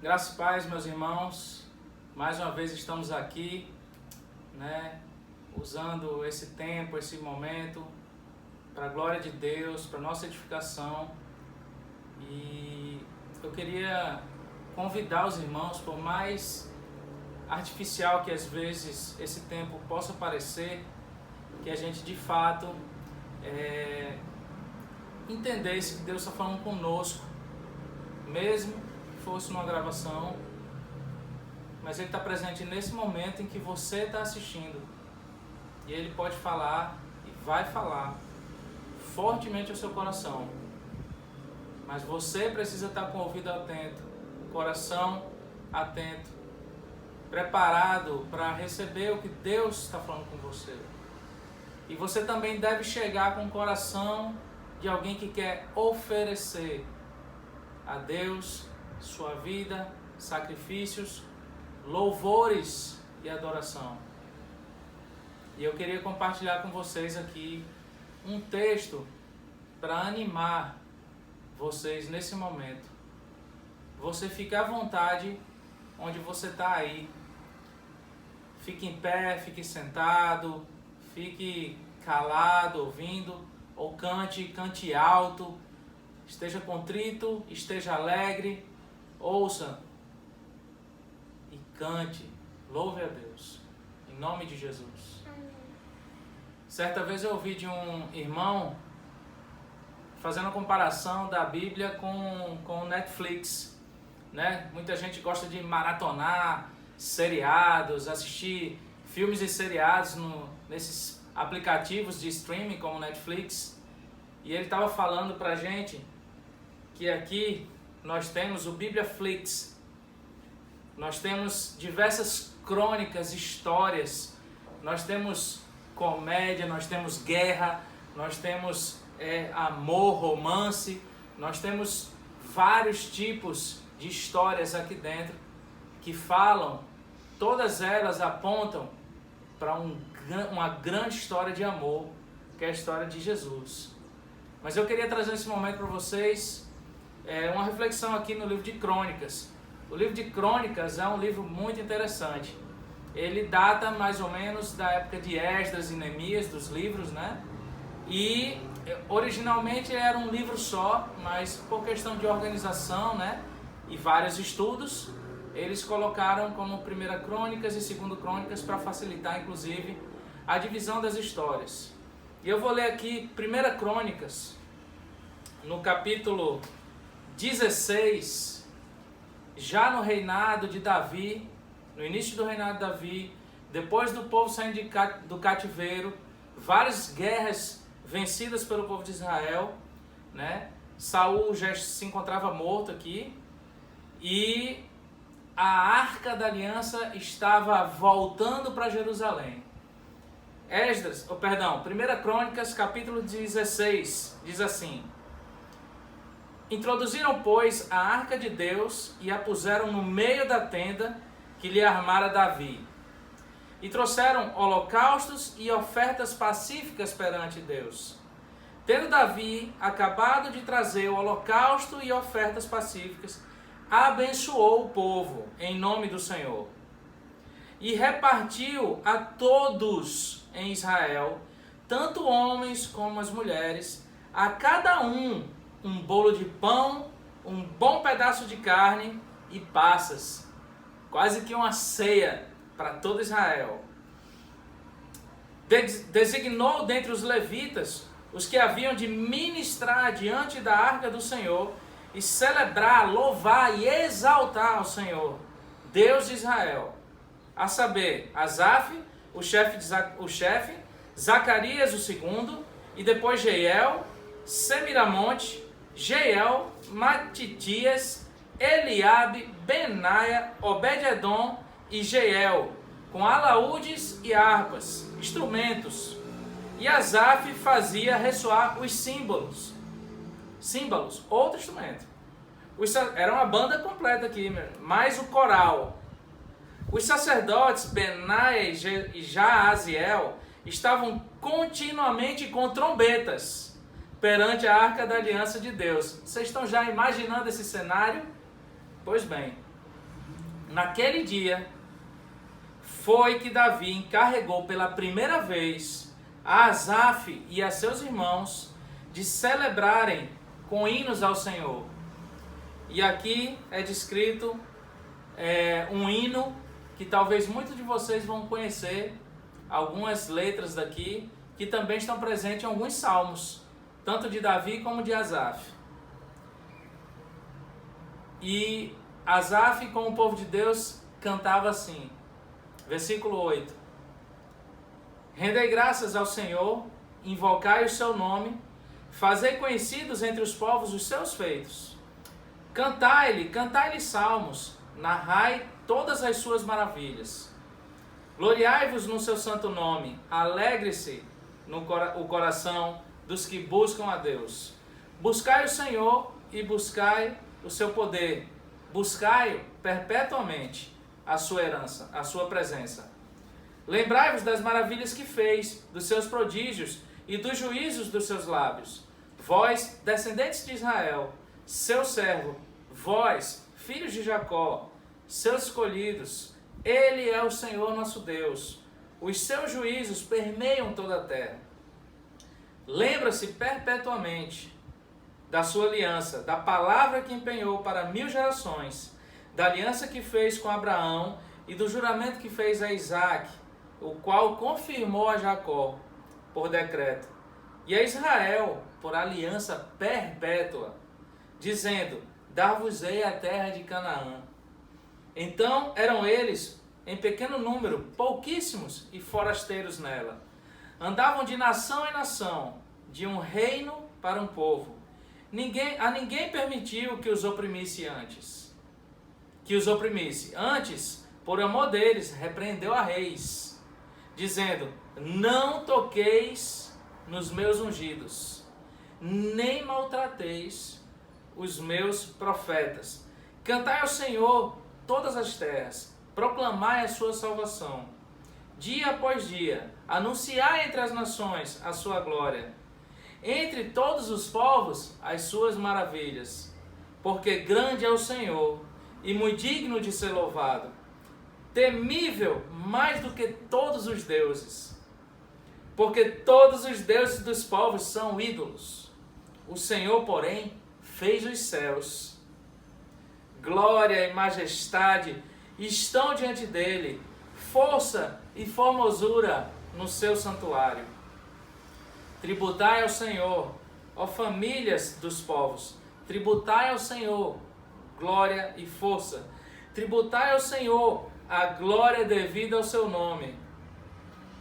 Graças e paz, meus irmãos. Mais uma vez estamos aqui, usando esse tempo, esse momento, para a glória de Deus, para a nossa edificação. E eu queria convidar os irmãos, por mais artificial que às vezes esse tempo possa parecer, que a gente de fato entendesse que Deus está falando conosco, mesmo que fosse numa gravação, mas Ele está presente nesse momento em que você está assistindo, e Ele pode falar e vai falar fortemente ao seu coração, mas você precisa estar com o ouvido atento, o coração atento, preparado para receber o que Deus está falando com você. E você também deve chegar com o coração de alguém que quer oferecer a Deus sua vida, sacrifícios, louvores e adoração. E eu queria compartilhar com vocês aqui um texto para animar vocês nesse momento. Você fica à vontade onde você está aí. Fique em pé, fique sentado, fique calado, ouvindo, ou cante alto, esteja contrito, esteja alegre, ouça e cante, louve a Deus, em nome de Jesus. Certa vez eu ouvi de um irmão fazendo a comparação da Bíblia com o Netflix, Muita gente gosta de maratonar seriados, assistir filmes e seriados nesses aplicativos de streaming como Netflix. E ele estava falando pra gente que aqui nós temos o Bibliaflix, nós temos diversas crônicas, histórias, nós temos comédia, nós temos guerra, nós temos amor, romance, nós temos vários tipos de histórias aqui dentro que falam, todas elas apontam para uma grande história de amor, que é a história de Jesus. Mas eu queria trazer esse momento para vocês uma reflexão aqui no livro de Crônicas. O livro de Crônicas é um livro muito interessante. Ele data mais ou menos da época de Esdras e Neemias, dos livros, E originalmente era um livro só, mas por questão de organização, e vários estudos, eles colocaram como primeira Crônicas e segundo Crônicas para facilitar, inclusive, a divisão das histórias. E eu vou ler aqui 1 Crônicas, no capítulo 16, já no reinado de Davi, no início do reinado de Davi, depois do povo saindo do cativeiro, várias guerras vencidas pelo povo de Israel, Saul já se encontrava morto aqui, e a Arca da Aliança estava voltando para Jerusalém. 1 Crônicas, capítulo 16, diz assim: Introduziram, pois, a Arca de Deus e a puseram no meio da tenda que lhe armara Davi. E trouxeram holocaustos e ofertas pacíficas perante Deus. Tendo Davi acabado de trazer o holocausto e ofertas pacíficas, abençoou o povo em nome do Senhor. E repartiu a todos em Israel, tanto homens como as mulheres, a cada um bolo de pão, um bom pedaço de carne e passas. Quase que uma ceia para todo Israel. Designou dentre os levitas os que haviam de ministrar diante da arca do Senhor e celebrar, louvar e exaltar ao Senhor, Deus de Israel. A saber, Asaf, o chefe, Zacarias o segundo, e depois Jeiel, Semiramonte, Jeiel, Matitias, Eliabe, Benaia, Obed-edom e Jeiel, com alaúdes e harpas, instrumentos. E Asaf fazia ressoar os símbolos, outro instrumento. Era uma banda completa aqui, mais o coral. Os sacerdotes Benaia e Jaaziel estavam continuamente com trombetas perante a Arca da Aliança de Deus. Vocês estão já imaginando esse cenário? Pois bem, Naquele dia foi que Davi encarregou pela primeira vez a Asaf e a seus irmãos de celebrarem com hinos ao Senhor. E aqui é descrito um hino que talvez muitos de vocês vão conhecer, algumas letras daqui, que também estão presentes em alguns salmos, tanto de Davi como de Asaf. E Asaf, como o povo de Deus, cantava assim, versículo 8: Rendei graças ao Senhor, invocai o seu nome, fazei conhecidos entre os povos os seus feitos. Cantai-lhe salmos, narrai todas as suas maravilhas. Gloriai-vos no seu santo nome, alegre-se o coração dos que buscam a Deus. Buscai o Senhor e buscai o seu poder. Buscai-o perpetuamente, a sua herança, a sua presença. Lembrai-vos das maravilhas que fez, dos seus prodígios e dos juízos dos seus lábios. Vós, descendentes de Israel, seu servo, vós, filhos de Jacó, seus escolhidos, Ele é o Senhor nosso Deus. Os seus juízos permeiam toda a terra. Lembra-se perpetuamente da sua aliança, da palavra que empenhou para 1000 gerações, da aliança que fez com Abraão e do juramento que fez a Isaque, o qual confirmou a Jacó por decreto, e a Israel por aliança perpétua, dizendo: dar-vos-ei a terra de Canaã. Então eram eles, em pequeno número, pouquíssimos e forasteiros nela. Andavam de nação em nação, de um reino para um povo. Ninguém permitiu que os oprimisse antes. Antes, por amor deles, repreendeu a reis, dizendo: não toqueis nos meus ungidos, nem maltrateis os meus profetas. Cantai ao Senhor todas as terras, proclamai a sua salvação. Dia após dia, anunciai entre as nações a sua glória, entre todos os povos as suas maravilhas. Porque grande é o Senhor e muito digno de ser louvado, temível mais do que todos os deuses. Porque todos os deuses dos povos são ídolos. O Senhor, porém, fez os céus. Glória e majestade estão diante dele, força e formosura no seu santuário. Tributai ao Senhor, ó famílias dos povos, tributai ao Senhor glória e força. Tributai ao Senhor a glória devida ao seu nome.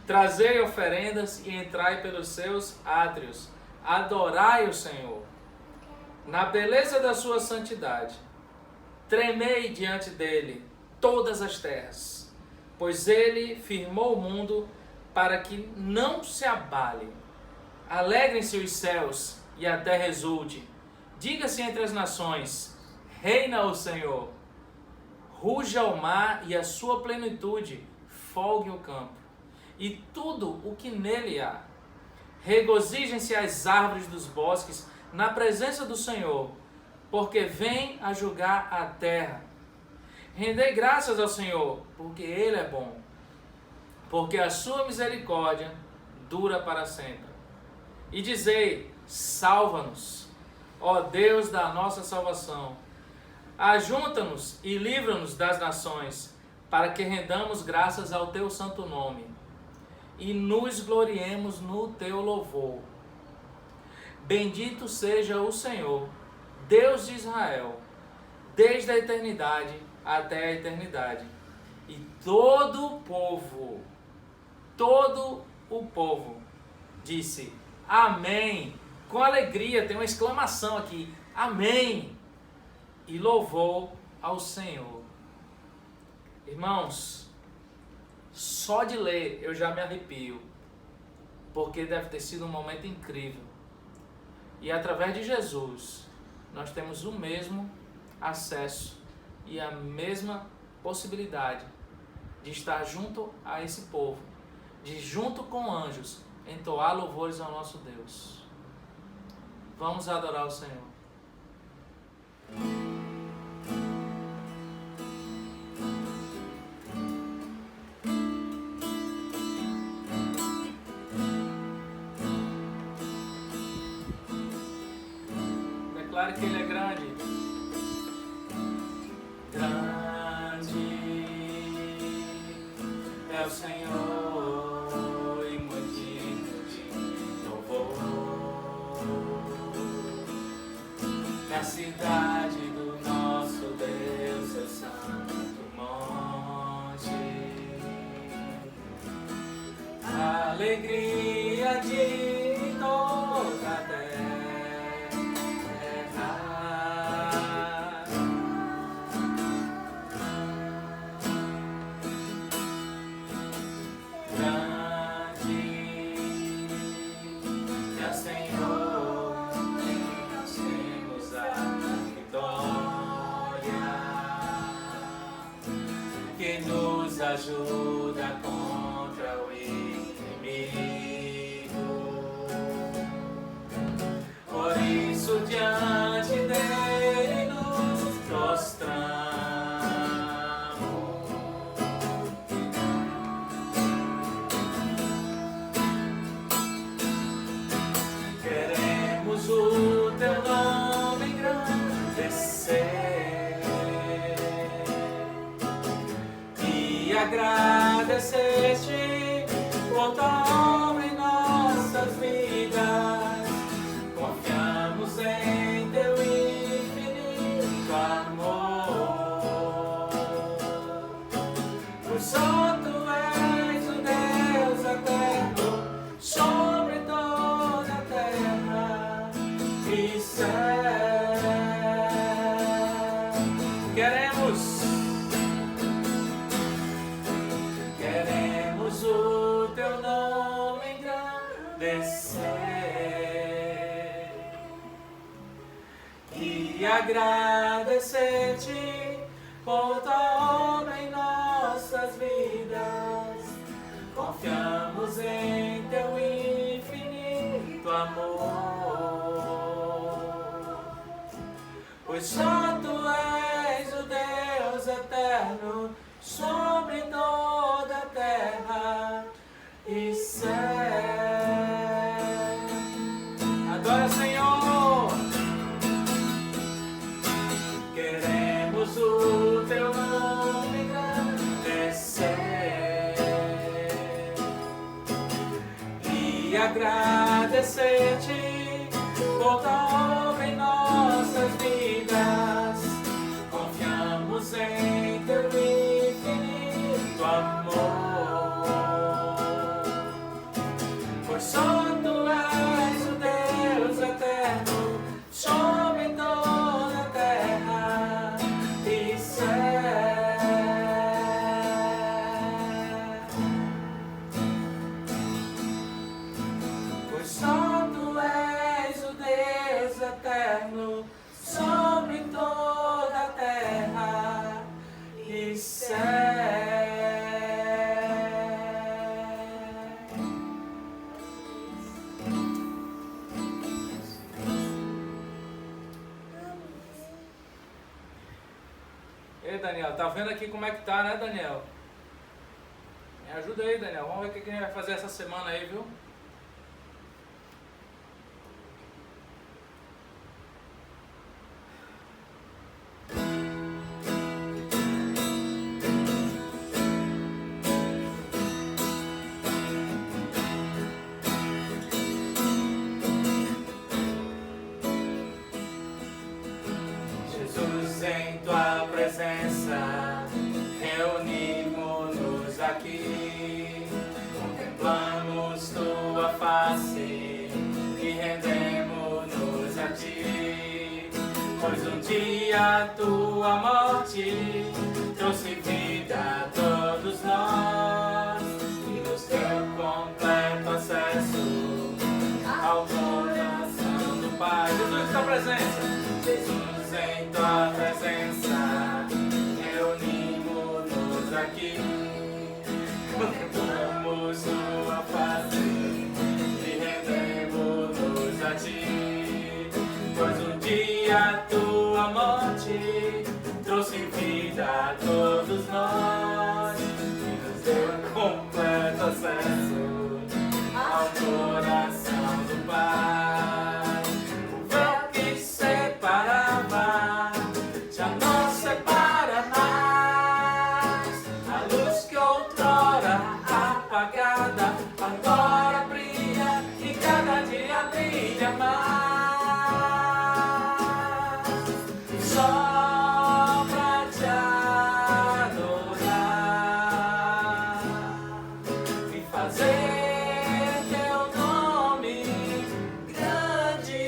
Trazei oferendas e entrai pelos seus átrios. Adorai o Senhor na beleza da sua santidade. Tremei diante dele todas as terras, pois ele firmou o mundo para que não se abale. Alegrem-se os céus e a terra exulte. Diga-se entre as nações: reina o Senhor. Ruja o mar e a sua plenitude, folgue o campo, e tudo o que nele há. Regozijem-se as árvores dos bosques na presença do Senhor, porque vem a julgar a terra. Rendei graças ao Senhor, porque Ele é bom, porque a sua misericórdia dura para sempre. E dizei: salva-nos, ó Deus da nossa salvação. Ajunta-nos e livra-nos das nações, para que rendamos graças ao teu santo nome e nos gloriemos no teu louvor. Bendito seja o Senhor, Deus de Israel, desde a eternidade até a eternidade. E todo o povo disse: amém. Com alegria, tem uma exclamação aqui: amém. E louvou ao Senhor. Irmãos, só de ler eu já me arrepio, porque deve ter sido um momento incrível. E através de Jesus, nós temos o mesmo acesso e a mesma possibilidade de estar junto a esse povo, de junto com anjos, entoar louvores ao nosso Deus. Vamos adorar o Senhor. Declare que Ele é grande. Grande é o Senhor e muito digno de louvor. Na cidade do nosso Deus, seu santo monte, a alegria de toda a terra. Grande é o Senhor, em nós temos a vitória, que nos ajuda contra o inimigo. Por isso diante dele nos prostramos. Queremos o teu nome engrandecer e agradecer-te por tua obra em nossas vidas. Confiamos em teu infinito amor, pois só tu és o Deus eterno sobre toda a terra e céu. Queremos o teu nome engrandecer e agradecer-te por tua obra em nossas vidas. Confiamos em teu infinito amor, pois só tu és o Deus eterno sobre toda a terra e céu. Adora, Senhor. Queremos o teu nome engrandecer e agradecer-te por tua obra em nossas vidas. Confiamos em teu infinito amor, pois só tu és o Deus eterno sobre toda a terra e céu. Pois só tu és o Deus eterno sobre toda a terra e céu. Ei, Daniel, tá vendo aqui como é que tá, né, Daniel? Me ajuda aí, Daniel. Vamos ver o que a gente vai fazer essa semana aí, viu? Jesus, em tua presença, reunimos-nos aqui, contemplamos tua face e rendemos-nos a ti, pois um dia tua morte trouxe vida a todos nós e nos deu completo acesso ao coração do Pai. Jesus, em tua presença. Jesus, em tua presença, reunimos-nos aqui, contemplamos tua face e rendemos-nos a ti, pois um dia tua morte trouxe vida a todos nós e nos deu completo acesso ao coração do Pai. O véu que separa fazer teu nome grande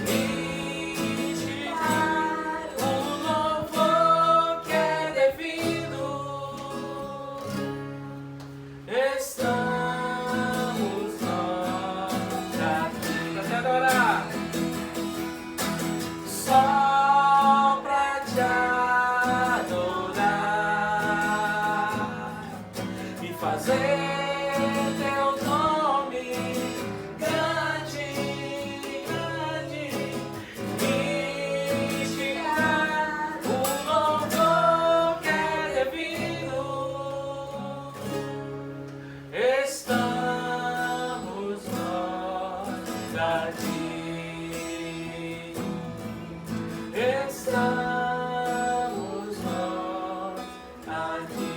e te dar o louvor que é devido. Estamos nós aqui pra te adorar, só pra te adorar e fazer teu nome grande, grande e te dar o louvor que é devido. Estamos nós aqui. Estamos nós aqui.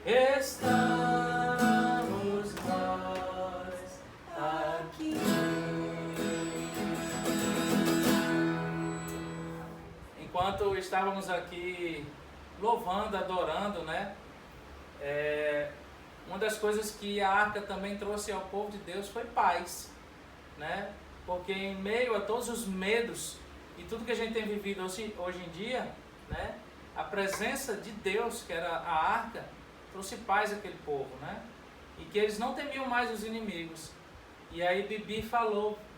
Estamos nós aqui. Enquanto estávamos aqui louvando, adorando, né? Uma das coisas que a arca também trouxe ao povo de Deus foi paz, né? Porque em meio a todos os medos e tudo que a gente tem vivido hoje em dia, né? A presença de Deus, que era a arca, trouxe paz àquele povo, né? E que eles não temiam mais os inimigos. E aí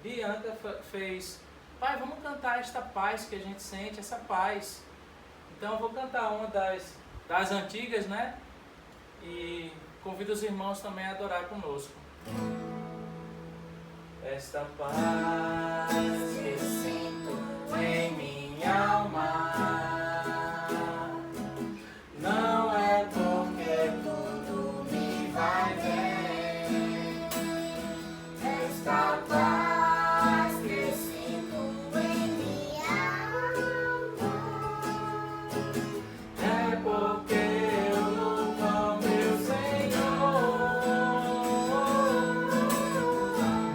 Bianca fez: pai, vamos cantar esta paz que a gente sente, essa paz. Então eu vou cantar uma das antigas, né? E convido os irmãos também a adorar conosco. Esta paz que sinto em minha alma não é porque tudo me vai bem. Esta paz que sinto em minha alma é porque eu louvo ao meu Senhor.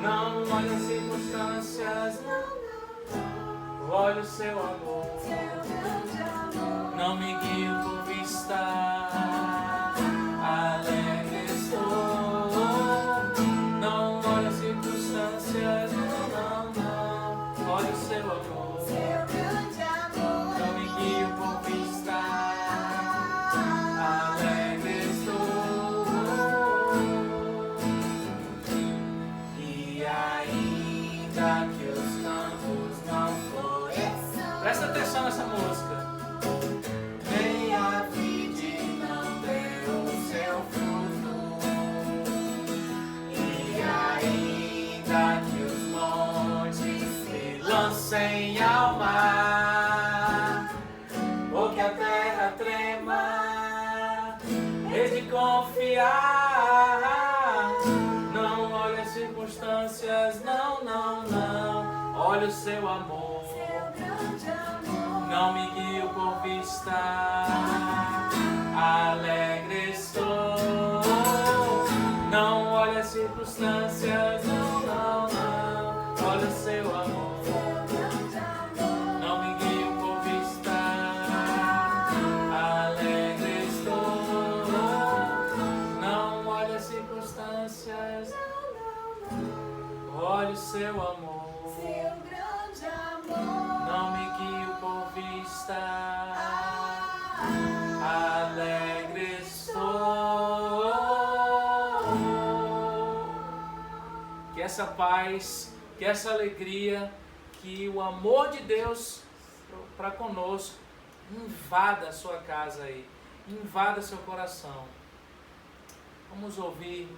Não olho as circunstâncias, olho o seu amor. Não me guio por vista, alegre estou. Não olho as circunstâncias, não. Olho o seu amor. Não me guio por vista, alegre estou. E ainda que os campos não floresçam, presta atenção nessa música. Nem a vide não deu o seu fruto, e ainda que os montes se lancem ao mar, ou que a terra trema, hei de confiar. Não olhe as circunstâncias, não. Olha o seu amor. Não me guio por vista, alegre estou. Não olhe as circunstâncias, não. Olha o seu amor. Não me guio por vista, alegre estou. Não olhe as circunstâncias, olha o seu amor. Não me guio por vista, alegre estou. Que essa paz, que essa alegria, que o amor de Deus para conosco invada a sua casa aí, invada seu coração. Vamos ouvir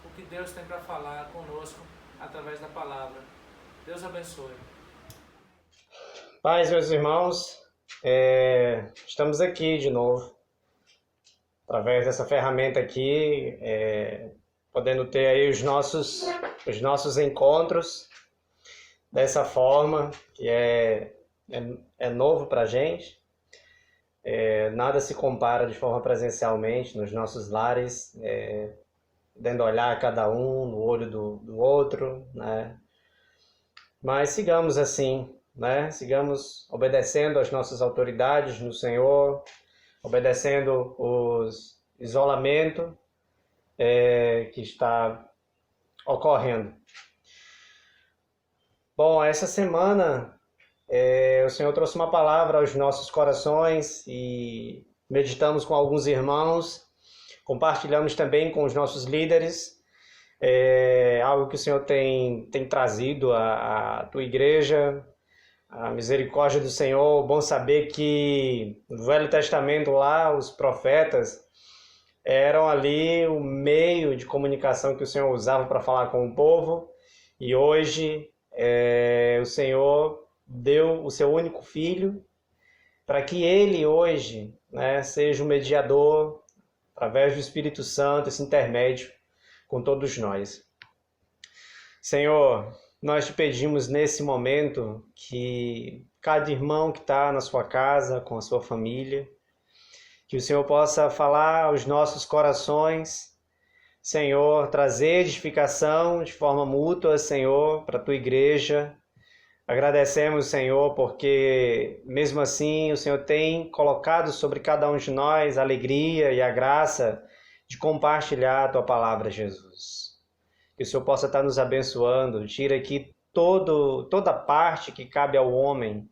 o que Deus tem para falar conosco através da palavra. Deus abençoe. Paz, meus irmãos, estamos aqui de novo, através dessa ferramenta aqui, podendo ter aí os nossos encontros dessa forma, que é novo para a gente. Nada se compara de forma presencialmente nos nossos lares, podendo olhar cada um no olho do outro, né? Mas sigamos assim, né? Sigamos obedecendo às nossas autoridades no Senhor, obedecendo os isolamento que está ocorrendo. Bom, essa semana o Senhor trouxe uma palavra aos nossos corações e meditamos com alguns irmãos, compartilhamos também com os nossos líderes, algo que o Senhor tem trazido à tua igreja, a misericórdia do Senhor. Bom saber que no Velho Testamento lá, os profetas eram ali o meio de comunicação que o Senhor usava para falar com o povo, e hoje o Senhor deu o seu único filho para que ele hoje, né, seja o mediador, através do Espírito Santo, esse intermédio com todos nós. Senhor, nós te pedimos nesse momento que cada irmão que está na sua casa, com a sua família, que o Senhor possa falar aos nossos corações, Senhor, trazer edificação de forma mútua, Senhor, para a tua igreja. Agradecemos, Senhor, porque mesmo assim o Senhor tem colocado sobre cada um de nós a alegria e a graça de compartilhar a tua palavra, Jesus. Que o Senhor possa estar nos abençoando, tira aqui toda parte que cabe ao homem,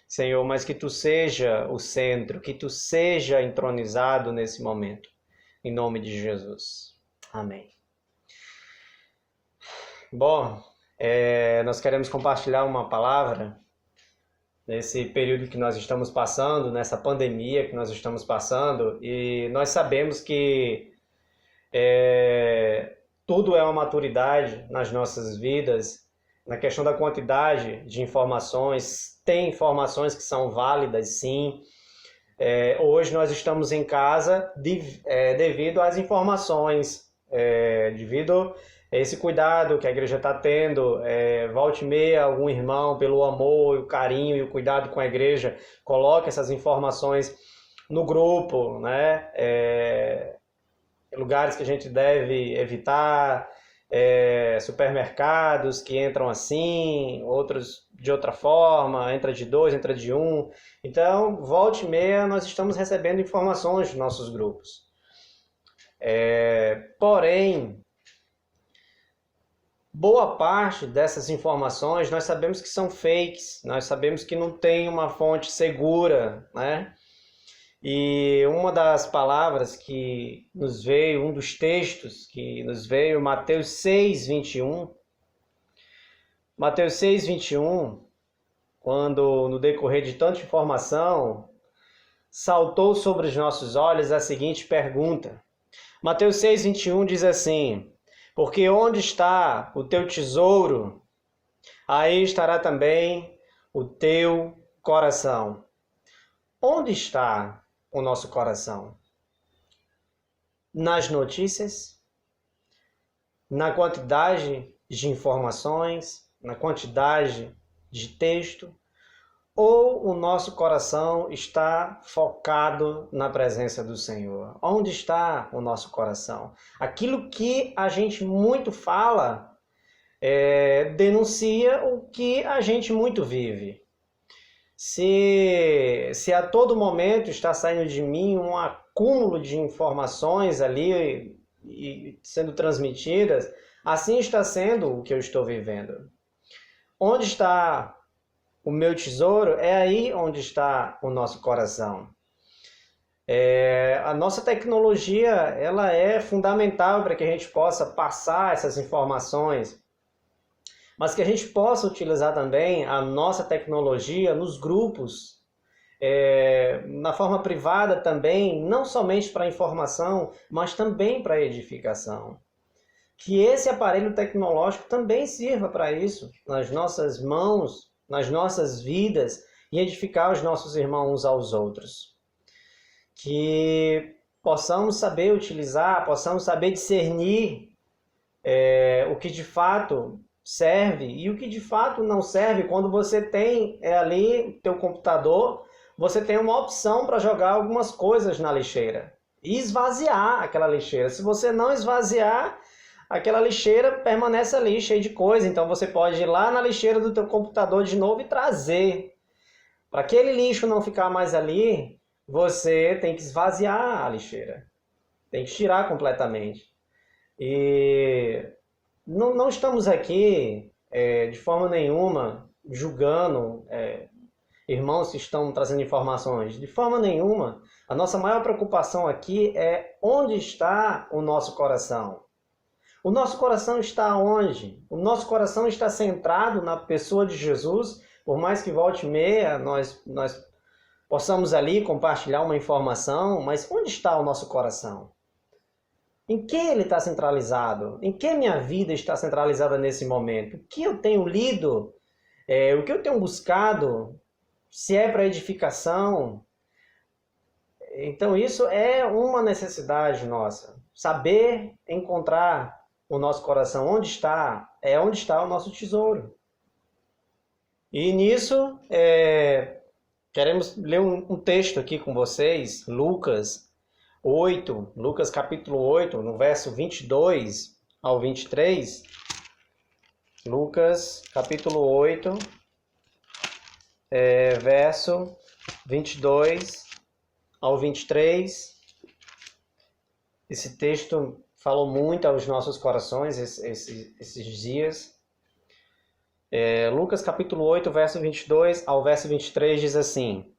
Senhor, mas que tu seja o centro, que tu seja entronizado nesse momento, em nome de Jesus. Amém. Bom, nós queremos compartilhar uma palavra nesse período que nós estamos passando, nessa pandemia que nós estamos passando, e nós sabemos que tudo é uma maturidade nas nossas vidas, na questão da quantidade de informações. Tem informações que são válidas, sim. Hoje nós estamos em casa devido às informações, devido a esse cuidado que a igreja está tendo. Volta e meia, algum irmão, pelo amor, o carinho e o cuidado com a igreja, coloca essas informações no grupo, né? Lugares que a gente deve evitar, supermercados que entram assim, outros de outra forma, entra de 2, entra de 1. Então, volta e meia, nós estamos recebendo informações dos nossos grupos. Porém, boa parte dessas informações nós sabemos que são fakes, nós sabemos que não tem uma fonte segura, né? E uma das palavras que nos veio, um dos textos que nos veio, Mateus 6:21. Mateus 6:21, quando no decorrer de tanta informação, saltou sobre os nossos olhos a seguinte pergunta. Mateus 6:21 diz assim: porque onde está o teu tesouro, aí estará também o teu coração. Onde está o nosso coração? Nas notícias? Na quantidade de informações? Na quantidade de texto? Ou o nosso coração está focado na presença do Senhor? Onde está o nosso coração? Aquilo que a gente muito fala denuncia o que a gente muito vive. Se a todo momento está saindo de mim um acúmulo de informações ali e sendo transmitidas, assim está sendo o que eu estou vivendo. Onde está o meu tesouro? É aí onde está o nosso coração. A nossa tecnologia, ela é fundamental para que a gente possa passar essas informações, mas que a gente possa utilizar também a nossa tecnologia nos grupos, na forma privada também, não somente para informação, mas também para edificação. Que esse aparelho tecnológico também sirva para isso, nas nossas mãos, nas nossas vidas, e edificar os nossos irmãos uns aos outros. Que possamos saber utilizar, possamos saber discernir o que de fato serve e o que de fato não serve. Quando você tem ali o teu computador, você tem uma opção para jogar algumas coisas na lixeira e esvaziar aquela lixeira. Se você não esvaziar, aquela lixeira permanece ali cheia de coisa. Então você pode ir lá na lixeira do teu computador de novo e trazer. Para aquele lixo não ficar mais ali, você tem que esvaziar a lixeira. Tem que tirar completamente. E não estamos aqui, de forma nenhuma, julgando irmãos que estão trazendo informações. De forma nenhuma. A nossa maior preocupação aqui é onde está o nosso coração. O nosso coração está onde? O nosso coração está centrado na pessoa de Jesus. Por mais que volte e meia, nós possamos ali compartilhar uma informação, mas onde está o nosso coração? Em que ele está centralizado? Em que minha vida está centralizada nesse momento? O que eu tenho lido? O que eu tenho buscado? Se é para edificação? Então isso é uma necessidade nossa. Saber encontrar o nosso coração onde está, onde está o nosso tesouro. E nisso, queremos ler um texto aqui com vocês, Lucas capítulo 8, no verso 22 ao 23. Lucas capítulo 8, verso 22 ao 23. Esse texto falou muito aos nossos corações esses dias. Lucas capítulo 8, verso 22 ao verso 23 diz assim: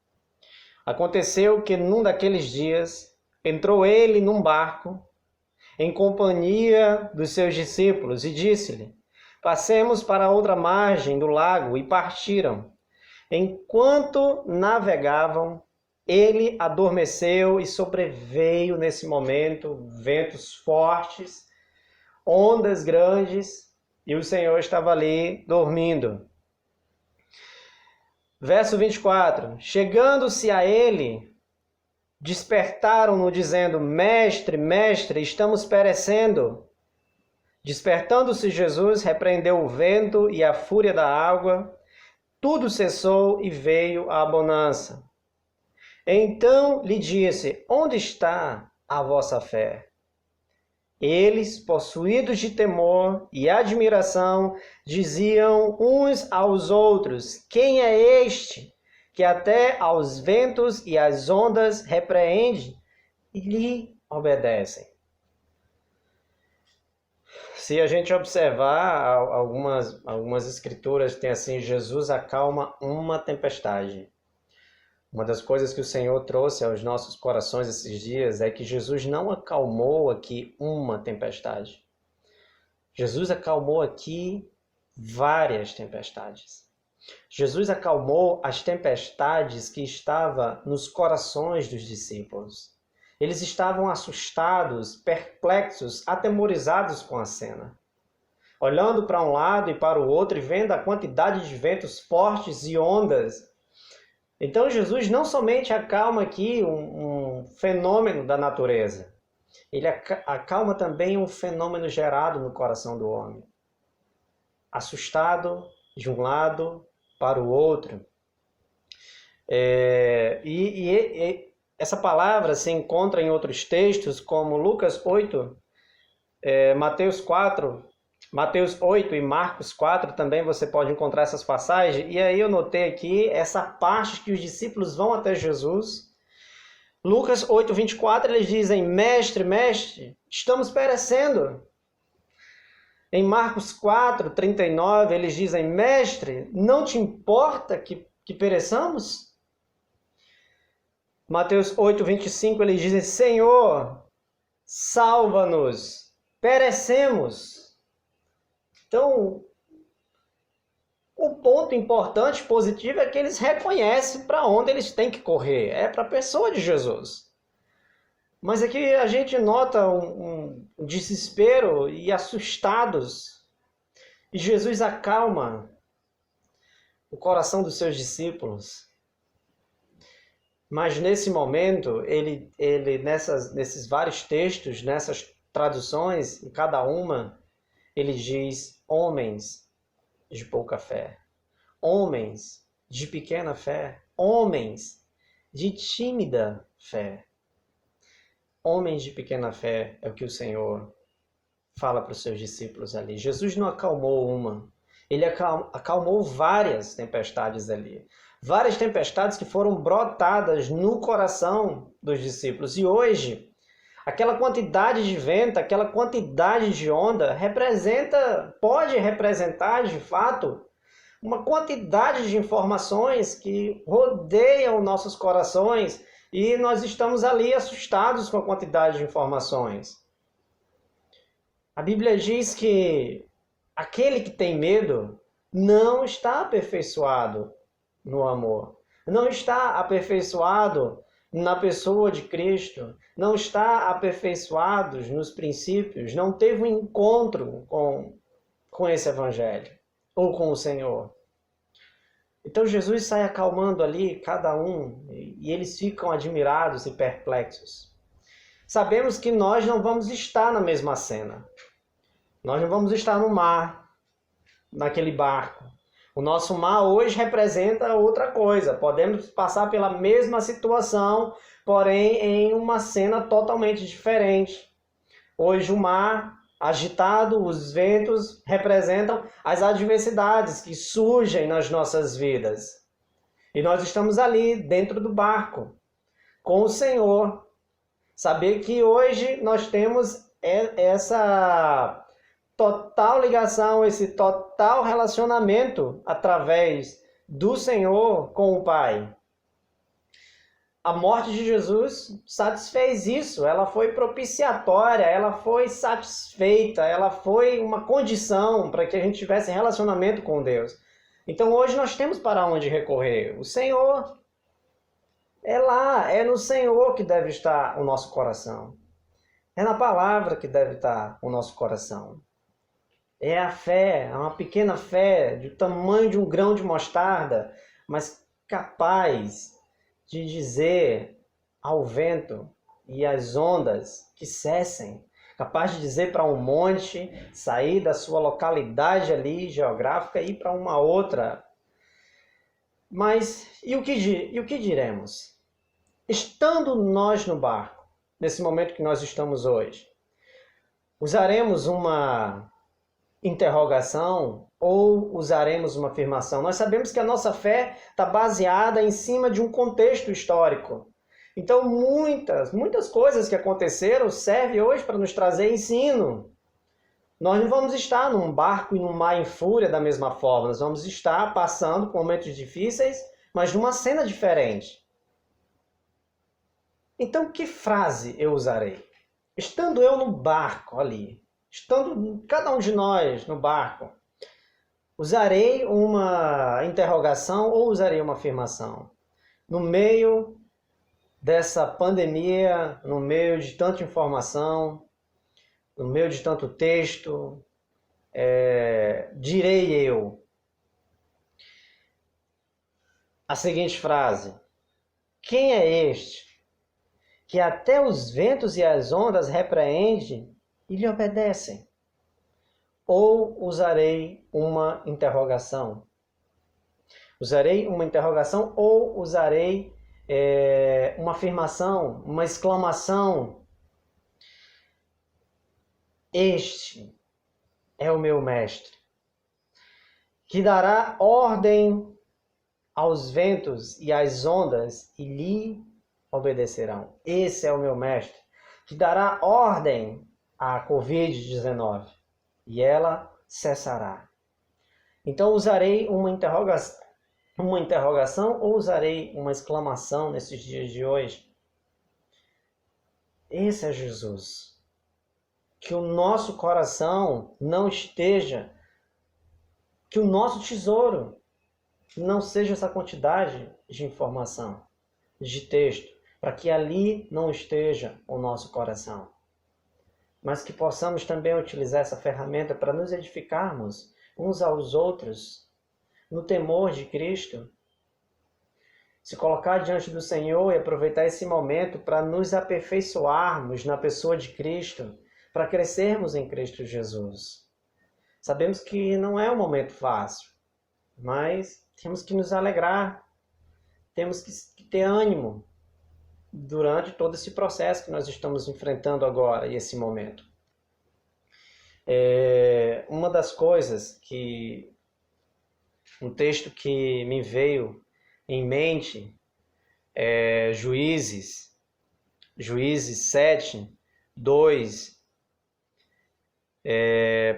Aconteceu que num daqueles dias entrou ele num barco em companhia dos seus discípulos e disse-lhe: Passemos para a outra margem do lago, e partiram. Enquanto navegavam, ele adormeceu e sobreveio nesse momento ventos fortes, ondas grandes, e o Senhor estava ali dormindo. Verso 24. Chegando-se a ele, despertaram-no dizendo: Mestre, mestre, estamos perecendo. Despertando-se Jesus, repreendeu o vento e a fúria da água. Tudo cessou e veio a bonança. Então lhe disse: Onde está a vossa fé? Eles, possuídos de temor e admiração, diziam uns aos outros: Quem é este que até aos ventos e às ondas repreende e lhe obedecem? Se a gente observar, algumas escrituras tem assim: Jesus acalma uma tempestade. Uma das coisas que o Senhor trouxe aos nossos corações esses dias é que Jesus não acalmou aqui uma tempestade. Jesus acalmou aqui várias tempestades. Jesus acalmou as tempestades que estavam nos corações dos discípulos. Eles estavam assustados, perplexos, atemorizados com a cena. Olhando para um lado e para o outro e vendo a quantidade de ventos fortes e ondas. Então Jesus não somente acalma aqui um fenômeno da natureza, ele acalma também um fenômeno gerado no coração do homem. Assustado de um lado para o outro. Essa palavra se encontra em outros textos, como Lucas 8, Mateus 8 e Marcos 4, também você pode encontrar essas passagens. E aí eu notei aqui essa parte que os discípulos vão até Jesus. Lucas 8, 24, eles dizem: Mestre, mestre, estamos perecendo. Em Marcos 4, 39, eles dizem: Mestre, não te importa que pereçamos? Mateus 8, 25, eles dizem: Senhor, salva-nos, perecemos. Então, o ponto importante, positivo, é que eles reconhecem para onde eles têm que correr. É para a pessoa de Jesus. Mas aqui a gente nota um desespero e assustados. E Jesus acalma o coração dos seus discípulos. Mas nesse momento, ele nesses vários textos, nessas traduções, em cada uma, ele diz: homens de pouca fé, homens de pequena fé, homens de tímida fé. Homens de pequena fé é o que o Senhor fala para os seus discípulos ali. Jesus não acalmou uma, ele acalmou várias tempestades ali. várias tempestades que foram brotadas no coração dos discípulos. E hoje, aquela quantidade de vento, aquela quantidade de onda pode representar de fato uma quantidade de informações que rodeiam nossos corações e nós estamos ali assustados com a quantidade de informações. A Bíblia diz que aquele que tem medo não está aperfeiçoado no amor, não está aperfeiçoado na pessoa de Cristo, não está aperfeiçoado nos princípios, não teve um encontro com esse evangelho ou com o Senhor. Então Jesus sai acalmando ali cada um e eles ficam admirados e perplexos. Sabemos que nós não vamos estar na mesma cena. Nós não vamos estar no mar, naquele barco. O nosso mar hoje representa outra coisa. Podemos passar pela mesma situação, porém em uma cena totalmente diferente. Hoje o mar agitado, os ventos representam as adversidades que surgem nas nossas vidas. E nós estamos ali dentro do barco, com o Senhor. Saber que hoje nós temos essa total ligação, esse total relacionamento através do Senhor com o Pai. A morte de Jesus satisfez isso, ela foi propiciatória, ela foi satisfeita, ela foi uma condição para que a gente tivesse relacionamento com Deus. Então hoje nós temos para onde recorrer. O Senhor é lá, é no Senhor que deve estar o nosso coração. É na palavra que deve estar o nosso coração. É a fé, é uma pequena fé do tamanho de um grão de mostarda, mas capaz de dizer ao vento e às ondas que cessem, capaz de dizer para um monte sair da sua localidade ali geográfica e ir para uma outra. Mas e o que diremos? Estando nós no barco, nesse momento que nós estamos hoje, usaremos uma interrogação ou usaremos uma afirmação? Nós sabemos que a nossa fé está baseada em cima de um contexto histórico. Então muitas coisas que aconteceram servem hoje para nos trazer ensino. Nós não vamos estar num barco e num mar em fúria da mesma forma. Nós vamos estar passando por momentos difíceis, mas numa cena diferente. Então que frase eu usarei? Estando eu no barco ali, estando cada um de nós no barco, usarei uma interrogação ou usarei uma afirmação? No meio dessa pandemia, no meio de tanta informação, no meio de tanto texto, direi eu a seguinte frase: quem é este que até os ventos e as ondas repreende e lhe obedecem? Ou usarei uma interrogação? Usarei uma interrogação ou usarei uma afirmação, uma exclamação? Este é o meu mestre, que dará ordem aos ventos e às ondas e lhe obedecerão. Esse é o meu mestre, que dará ordem à Covid-19 e ela cessará. Então usarei uma interrogação ou usarei uma exclamação nesses dias de hoje? Esse é Jesus. Que o nosso coração não esteja, que o nosso tesouro não seja essa quantidade de informação, de texto, para que ali não esteja o nosso coração. Mas que possamos também utilizar essa ferramenta para nos edificarmos uns aos outros no temor de Cristo. Se colocar diante do Senhor e aproveitar esse momento para nos aperfeiçoarmos na pessoa de Cristo, para crescermos em Cristo Jesus. Sabemos que não é um momento fácil, mas temos que nos alegrar, temos que ter ânimo durante todo esse processo que nós estamos enfrentando agora e esse momento. Uma das coisas um texto que me veio em mente Juízes 7, 2.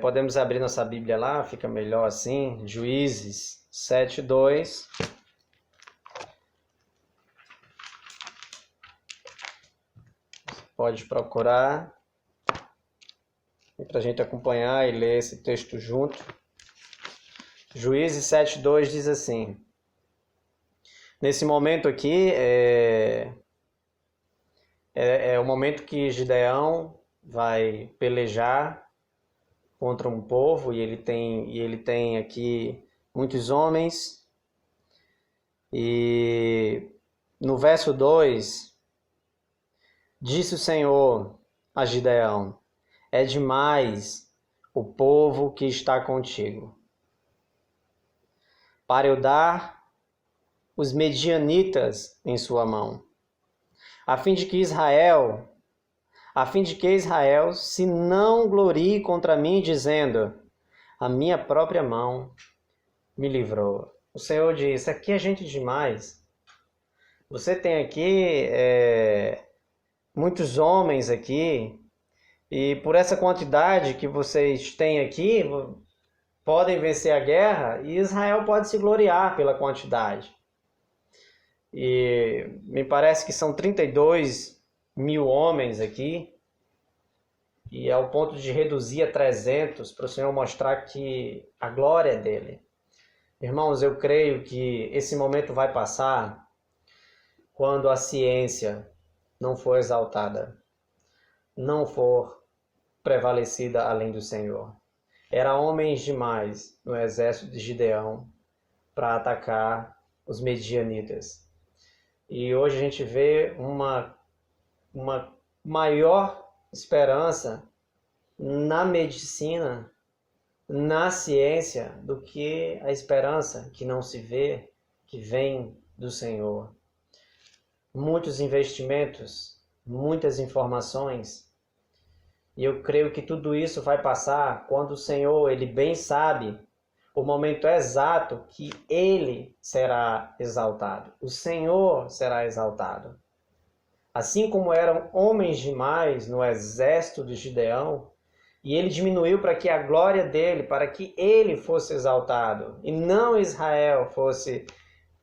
Podemos abrir nossa Bíblia lá, fica melhor assim. Juízes 7, 2. Você pode procurar para a gente acompanhar e ler esse texto junto. Juízes 7, 2 diz assim: nesse momento aqui é o momento que Gideão vai pelejar contra um povo, e ele tem aqui muitos homens. E no verso 2, disse o Senhor a Gideão: é demais o povo que está contigo, para eu dar os medianitas em sua mão, a fim de que Israel se não glorie contra mim, dizendo: a minha própria mão me livrou. O Senhor diz: aqui é gente demais. Você tem aqui muitos homens aqui, e por essa quantidade que vocês têm aqui, podem vencer a guerra, e Israel pode se gloriar pela quantidade. E me parece que são 32 mil homens aqui, e é o ponto de reduzir a 300 para o Senhor mostrar que a glória é dele. Irmãos, eu creio que esse momento vai passar quando a ciência não for exaltada, não for prevalecida além do Senhor. Era homens demais no exército de Gideão para atacar os medianitas. E hoje a gente vê uma maior esperança na medicina, na ciência, do que a esperança que não se vê, que vem do Senhor. Muitos investimentos, muitas informações, e eu creio que tudo isso vai passar quando o Senhor, Ele bem sabe o momento exato que Ele será exaltado. O Senhor será exaltado. Assim como eram homens demais no exército de Gideão, e ele diminuiu para que a glória dele, para que ele fosse exaltado, e não Israel fosse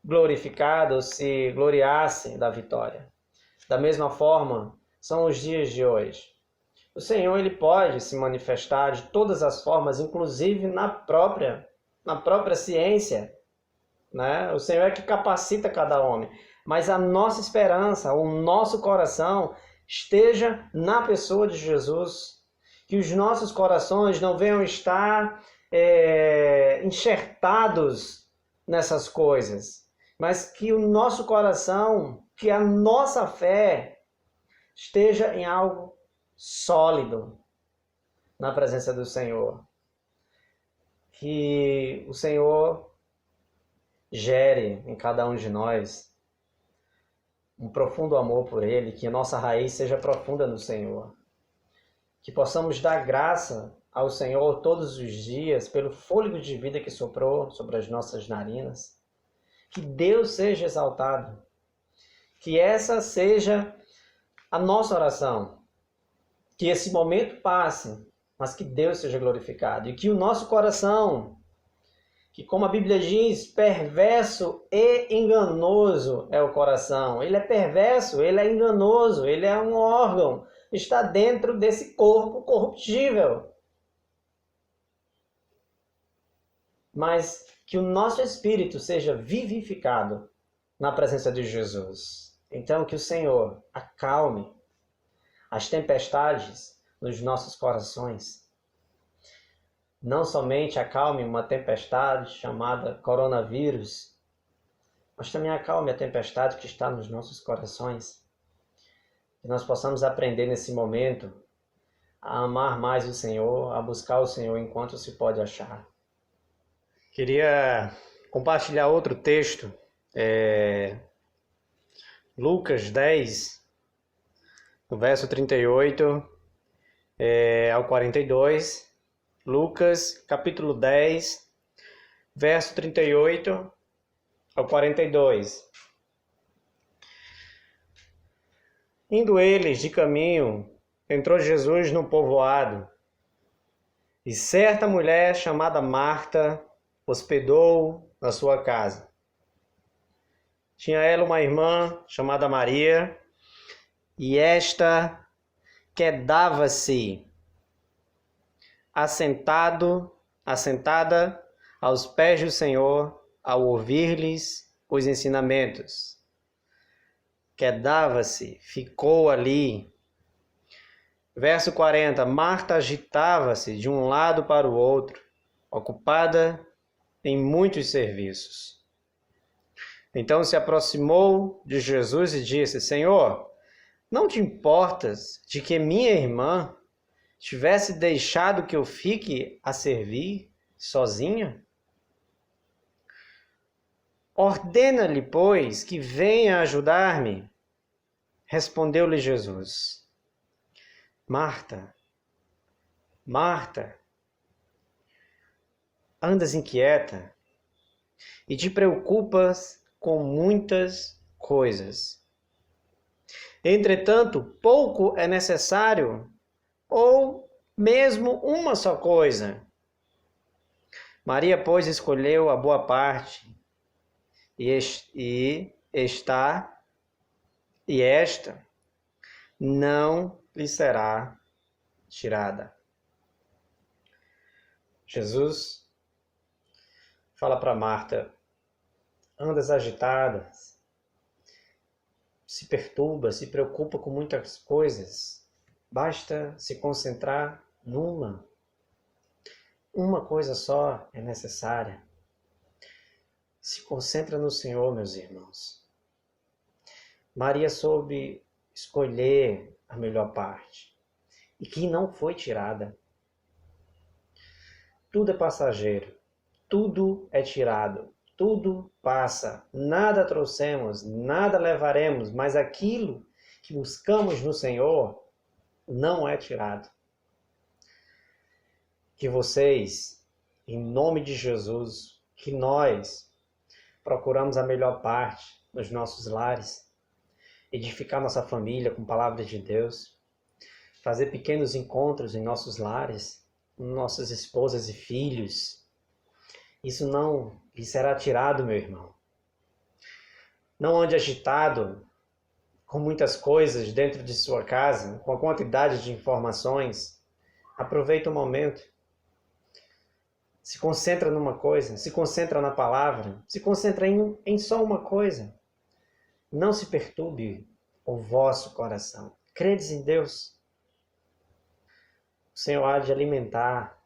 glorificado ou se gloriasse da vitória. Da mesma forma, são os dias de hoje. O Senhor, ele pode se manifestar de todas as formas, inclusive na própria ciência, né? O Senhor é que capacita cada homem. Mas a nossa esperança, o nosso coração esteja na pessoa de Jesus. Que os nossos corações não venham estar enxertados nessas coisas, mas que o nosso coração, que a nossa fé esteja em algo sólido na presença do Senhor. Que o Senhor gere em cada um de nós um profundo amor por Ele, que a nossa raiz seja profunda no Senhor. Que possamos dar graça ao Senhor todos os dias pelo fôlego de vida que soprou sobre as nossas narinas. Que Deus seja exaltado. Que essa seja a nossa oração. Que esse momento passe, mas que Deus seja glorificado. E que o nosso coração, que como a Bíblia diz, perverso e enganoso é o coração. Ele é perverso, ele é enganoso, ele é um órgão, está dentro desse corpo corruptível. Mas que o nosso espírito seja vivificado na presença de Jesus. Então que o Senhor acalme as tempestades nos nossos corações. Não somente acalme uma tempestade chamada coronavírus, mas também acalme a tempestade que está nos nossos corações. Que nós possamos aprender nesse momento a amar mais o Senhor, a buscar o Senhor enquanto se pode achar. Queria compartilhar outro texto, Lucas 10, no verso 38 ao 42. Lucas, capítulo 10, verso 38 ao 42. Indo eles de caminho, entrou Jesus no povoado, e certa mulher chamada Marta hospedou na sua casa. Tinha ela uma irmã chamada Maria, e esta quedava-se assentada aos pés do Senhor, ao ouvir-lhes os ensinamentos. Quedava-se, ficou ali. Verso 40, Marta agitava-se de um lado para o outro, ocupada em muitos serviços. Então se aproximou de Jesus e disse: Senhor, não te importas de que minha irmã tivesse deixado que eu fique a servir sozinha? Ordena-lhe, pois, que venha ajudar-me. Respondeu-lhe Jesus: Marta, Marta, andas inquieta e te preocupas com muitas coisas. Entretanto, pouco é necessário, ou mesmo uma só coisa. Maria, pois, escolheu a boa parte, e esta não lhe será tirada. Jesus fala para Marta: andas agitada, se perturba, se preocupa com muitas coisas. Basta se concentrar numa. Uma coisa só é necessária. Se concentra no Senhor, meus irmãos. Maria soube escolher a melhor parte e que não foi tirada. Tudo é passageiro, tudo é tirado, tudo passa, nada trouxemos, nada levaremos, mas aquilo que buscamos no Senhor não é tirado. Que vocês, em nome de Jesus, que nós procuramos a melhor parte nos nossos lares, edificar nossa família com a palavra de Deus, fazer pequenos encontros em nossos lares, com nossas esposas e filhos. Isso não lhe será tirado, meu irmão. Não ande agitado com muitas coisas dentro de sua casa, com a quantidade de informações. Aproveita o momento. Se concentra numa coisa, se concentra na palavra, se concentra em só uma coisa. Não se perturbe o vosso coração. Credes em Deus. O Senhor há de alimentar,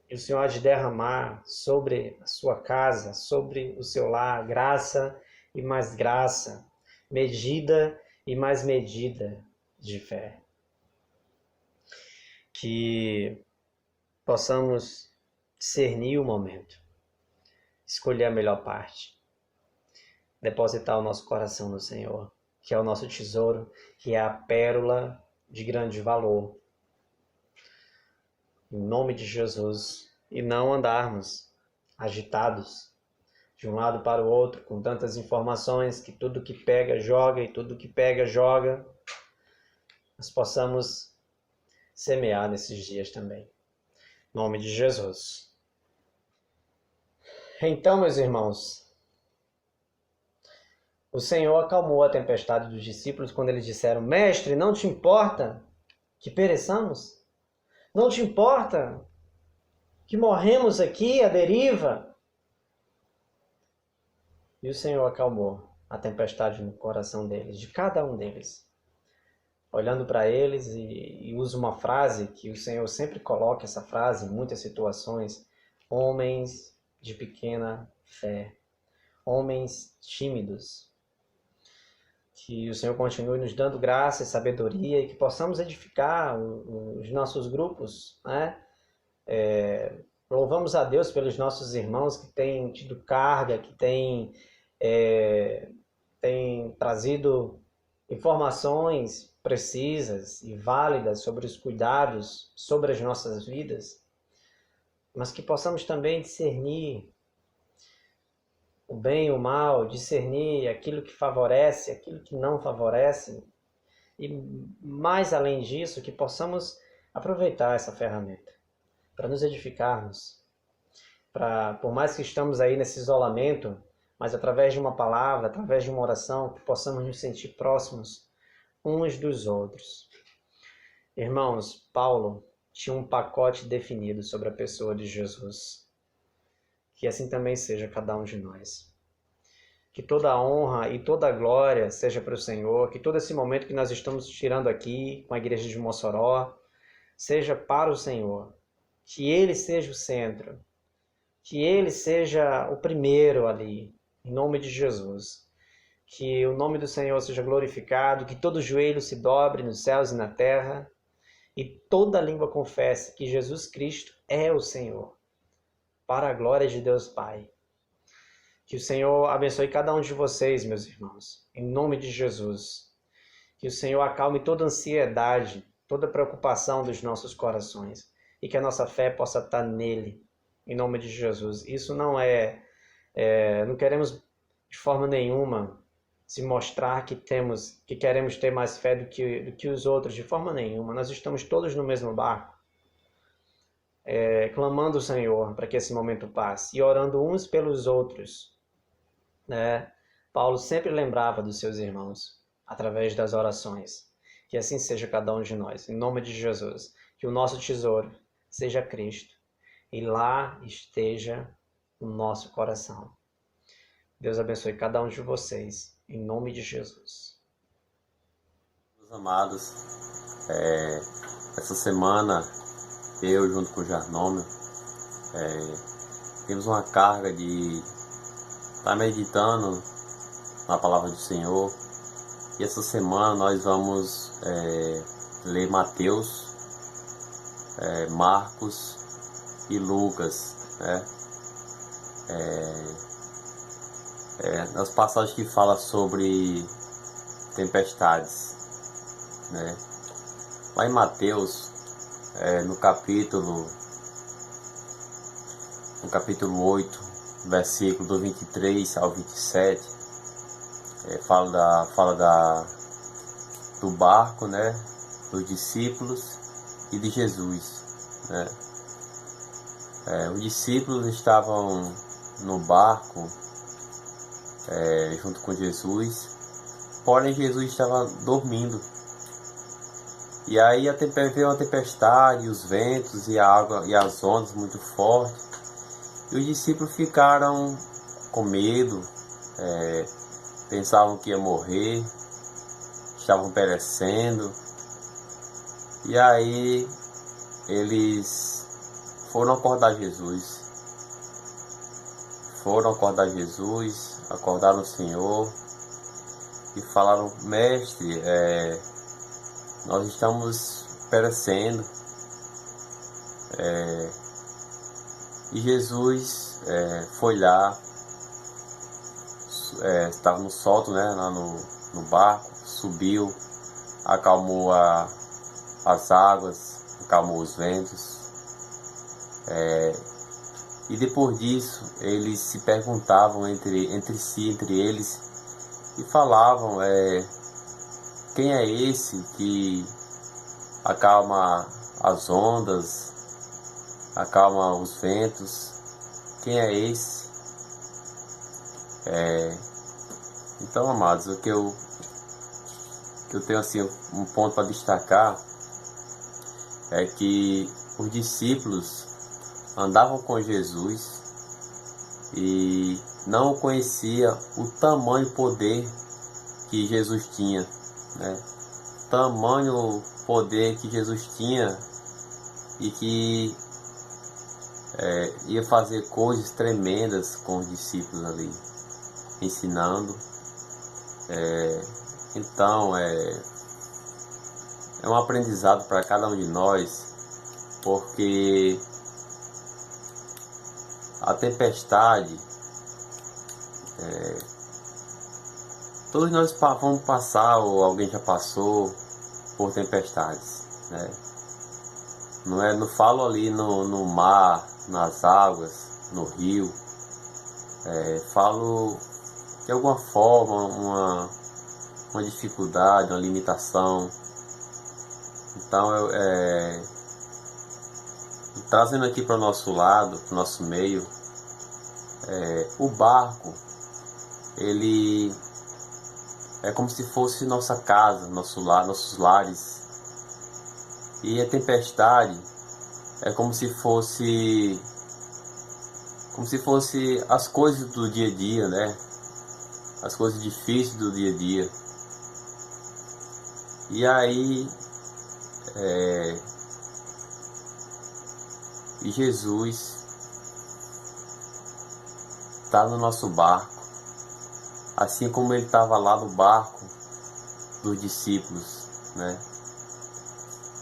e o Senhor há de derramar sobre a sua casa, sobre o seu lar, graça e mais graça, medida e mais medida de fé. Que possamos discernir o momento, escolher a melhor parte, depositar o nosso coração no Senhor, que é o nosso tesouro, que é a pérola de grande valor. Em nome de Jesus, e não andarmos agitados de um lado para o outro, com tantas informações, que tudo que pega, joga, e tudo que pega, joga. Nós possamos semear nesses dias também. Em nome de Jesus. Então, meus irmãos, o Senhor acalmou a tempestade dos discípulos quando eles disseram: Mestre, não te importa que pereçamos? Não te importa que morremos aqui à deriva? E o Senhor acalmou a tempestade no coração deles, de cada um deles. Olhando para eles e usa uma frase que o Senhor sempre coloca, essa frase em muitas situações: homens de pequena fé, homens tímidos. Que o Senhor continue nos dando graça e sabedoria e que possamos edificar os nossos grupos, né? Louvamos a Deus pelos nossos irmãos que têm tido carga, que têm trazido informações precisas e válidas sobre os cuidados, sobre as nossas vidas, mas que possamos também discernir o bem e o mal, discernir aquilo que favorece, aquilo que não favorece, e mais além disso, que possamos aproveitar essa ferramenta para nos edificarmos, por mais que estamos aí nesse isolamento, mas através de uma palavra, através de uma oração, que possamos nos sentir próximos uns dos outros. Irmãos, Paulo tinha um pacote definido sobre a pessoa de Jesus. Que assim também seja cada um de nós. Que toda a honra e toda a glória seja para o Senhor, que todo esse momento que nós estamos tirando aqui com a igreja de Mossoró, seja para o Senhor. Que Ele seja o centro, que Ele seja o primeiro ali, em nome de Jesus. Que o nome do Senhor seja glorificado, que todo joelho se dobre nos céus e na terra, e toda língua confesse que Jesus Cristo é o Senhor, para a glória de Deus Pai. Que o Senhor abençoe cada um de vocês, meus irmãos, em nome de Jesus. Que o Senhor acalme toda ansiedade, toda preocupação dos nossos corações, e que a nossa fé possa estar nele, em nome de Jesus. Isso não não queremos de forma nenhuma se mostrar que queremos ter mais fé do que os outros, de forma nenhuma. Nós estamos todos no mesmo barco, clamando ao Senhor para que esse momento passe e orando uns pelos outros, né? Paulo sempre lembrava dos seus irmãos através das orações. Que assim seja cada um de nós, em nome de Jesus. Que o nosso tesouro seja Cristo e lá esteja o nosso coração. Deus abençoe cada um de vocês, em nome de Jesus. Meus amados, essa semana eu junto com o Jarnômio temos uma carga de estar meditando na palavra do Senhor, e essa semana nós vamos ler Mateus, Marcos e Lucas, né? Nas passagens que fala sobre tempestades, né? Lá em Mateus, no capítulo 8, versículo do 23 ao 27, fala do barco, né? Dos discípulos e de Jesus, né? Os discípulos estavam no barco junto com Jesus, porém Jesus estava dormindo. E aí veio uma tempestade, os ventos e a água e as ondas muito fortes, e os discípulos ficaram com medo, pensavam que ia morrer, estavam perecendo. E aí eles foram acordar Jesus, acordaram o Senhor e falaram: Mestre, nós estamos perecendo. E Jesus foi lá, estava no sótão, né, lá no barco, subiu, acalmou as águas, acalmou os ventos. E depois disso, eles se perguntavam entre eles, e falavam: quem é esse que acalma as ondas, acalma os ventos? Quem é esse? Então, amados, o que eu tenho assim um ponto para destacar é que os discípulos andavam com Jesus e não conhecia o tamanho poder que Jesus tinha, né? Tamanho poder que Jesus tinha, e que ia fazer coisas tremendas com os discípulos ali, ensinando. Então é um aprendizado para cada um de nós, porque a tempestade, todos nós vamos passar, ou alguém já passou por tempestades, né? Não falo ali no mar, nas águas, no rio, falo de alguma forma uma dificuldade, uma limitação. Então trazendo aqui para o nosso lado, para o nosso meio, o barco, ele é como se fosse nossa casa, nosso lar, nossos lares. E a tempestade é como se fosse as coisas do dia a dia, né? As coisas difíceis do dia a dia. E aí e Jesus está no nosso barco, assim como ele estava lá no barco dos discípulos, né?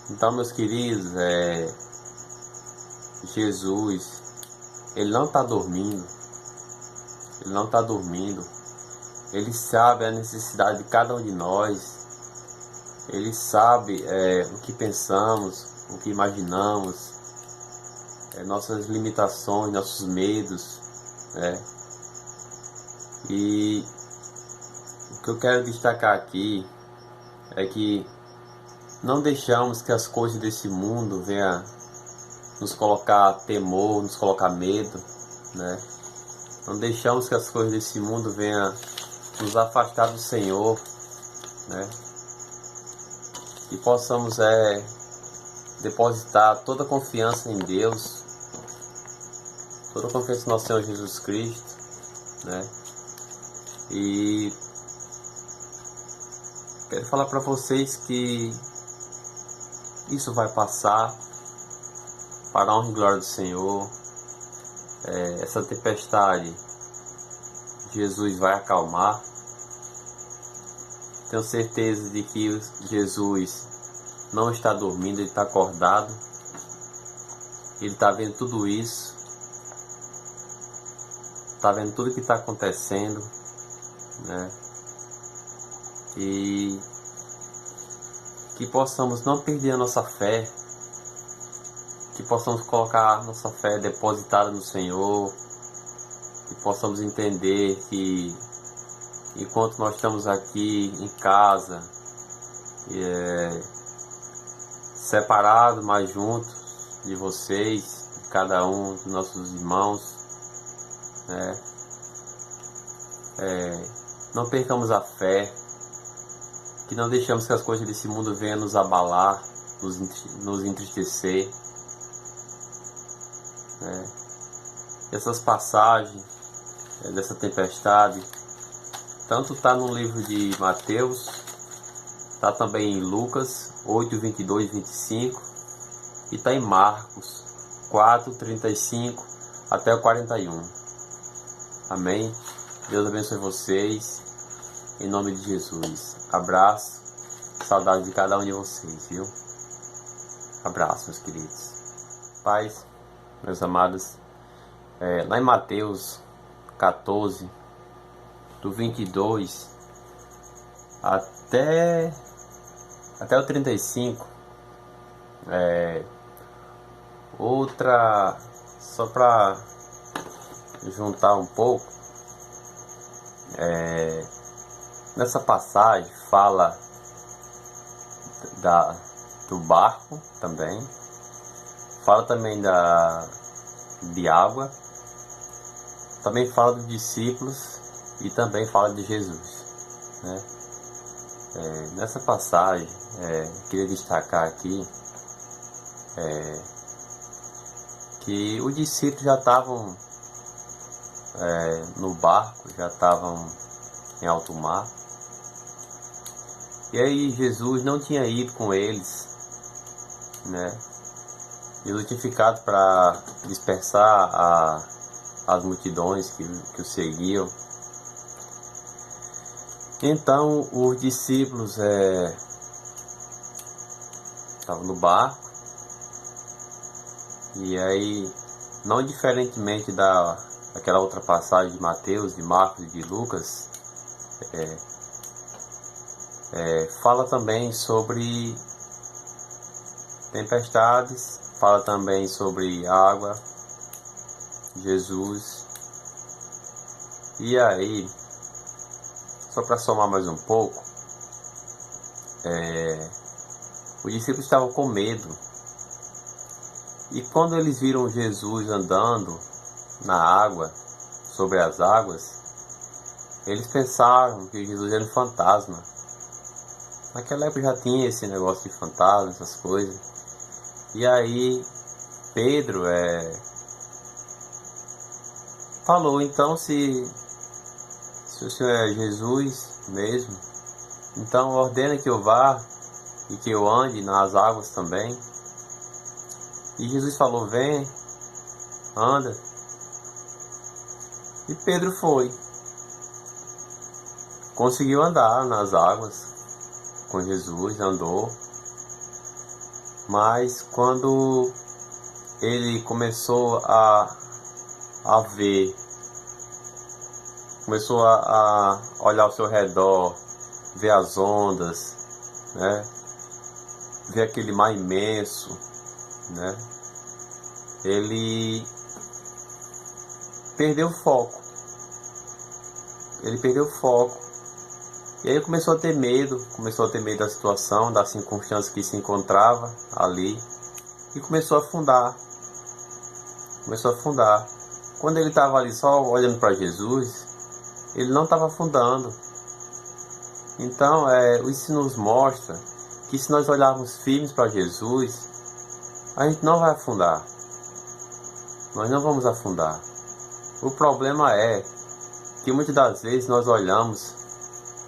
Então, meus queridos, Jesus, ele não está dormindo, ele não está dormindo, ele sabe a necessidade de cada um de nós, ele sabe o que pensamos, o que imaginamos, nossas limitações, nossos medos, né? E o que eu quero destacar aqui é que não deixamos que as coisas desse mundo venham nos colocar temor, nos colocar medo, né? Não deixamos que as coisas desse mundo venham nos afastar do Senhor, né? E possamos depositar toda a confiança em Deus, toda a confiança no nosso Senhor Jesus Cristo, né? E quero falar para vocês que isso vai passar, para a honra e glória do Senhor. Essa tempestade Jesus vai acalmar. Tenho certeza de que Jesus não está dormindo, ele está acordado. Ele está vendo tudo isso, está vendo tudo que está acontecendo, né? E que possamos não perder a nossa fé, que possamos colocar nossa fé depositada no Senhor, que possamos entender que enquanto nós estamos aqui em casa, separados, mas juntos de vocês, de cada um dos nossos irmãos, né? Não percamos a fé, que não deixamos que as coisas desse mundo venham nos abalar, nos entristecer, né? Essas passagens dessa tempestade, tanto está no livro de Mateus, está também em Lucas 8, 22 e 25, e está em Marcos 4, 35 até o 41. Amém? Deus abençoe vocês, em nome de Jesus. Abraço, saudade de cada um de vocês, viu? Abraço, meus queridos. Paz, meus amados, lá em Mateus 14, do 22 até o 35, só para juntar um pouco, nessa passagem fala do barco também, fala também de água, também fala dos discípulos e também fala de Jesus, né? Nessa passagem, queria destacar aqui que os discípulos já estavam no barco, já estavam em alto mar, e aí Jesus não tinha ido com eles, né? Jesus tinha ficado para dispersar as multidões que o seguiam. Então os discípulos estavam no barco, e aí, não diferentemente daquela outra passagem de Mateus, de Marcos e de Lucas, fala também sobre tempestades, fala também sobre água, Jesus, E aí, só para somar mais um pouco, os discípulos estavam com medo. E quando eles viram Jesus andando na água, sobre as águas, eles pensaram que Jesus era um fantasma. Naquela época já tinha esse negócio de fantasma, essas coisas. E aí Pedro falou, então se o Senhor é Jesus mesmo, então ordena que eu vá e que eu ande nas águas também. E Jesus falou, vem, anda. E Pedro foi. Conseguiu andar nas águas com Jesus, andou. Mas quando ele começou a ver, começou a olhar ao seu redor, ver as ondas, né? Ver aquele mar imenso, né? Ele perdeu o foco. E aí começou a ter medo da situação, da circunstância que se encontrava ali. E começou a afundar. Quando ele estava ali só olhando para Jesus, ele não estava afundando. Então, isso nos mostra que se nós olharmos firmes para Jesus, a gente não vai afundar. Nós não vamos afundar. O problema é que muitas das vezes nós olhamos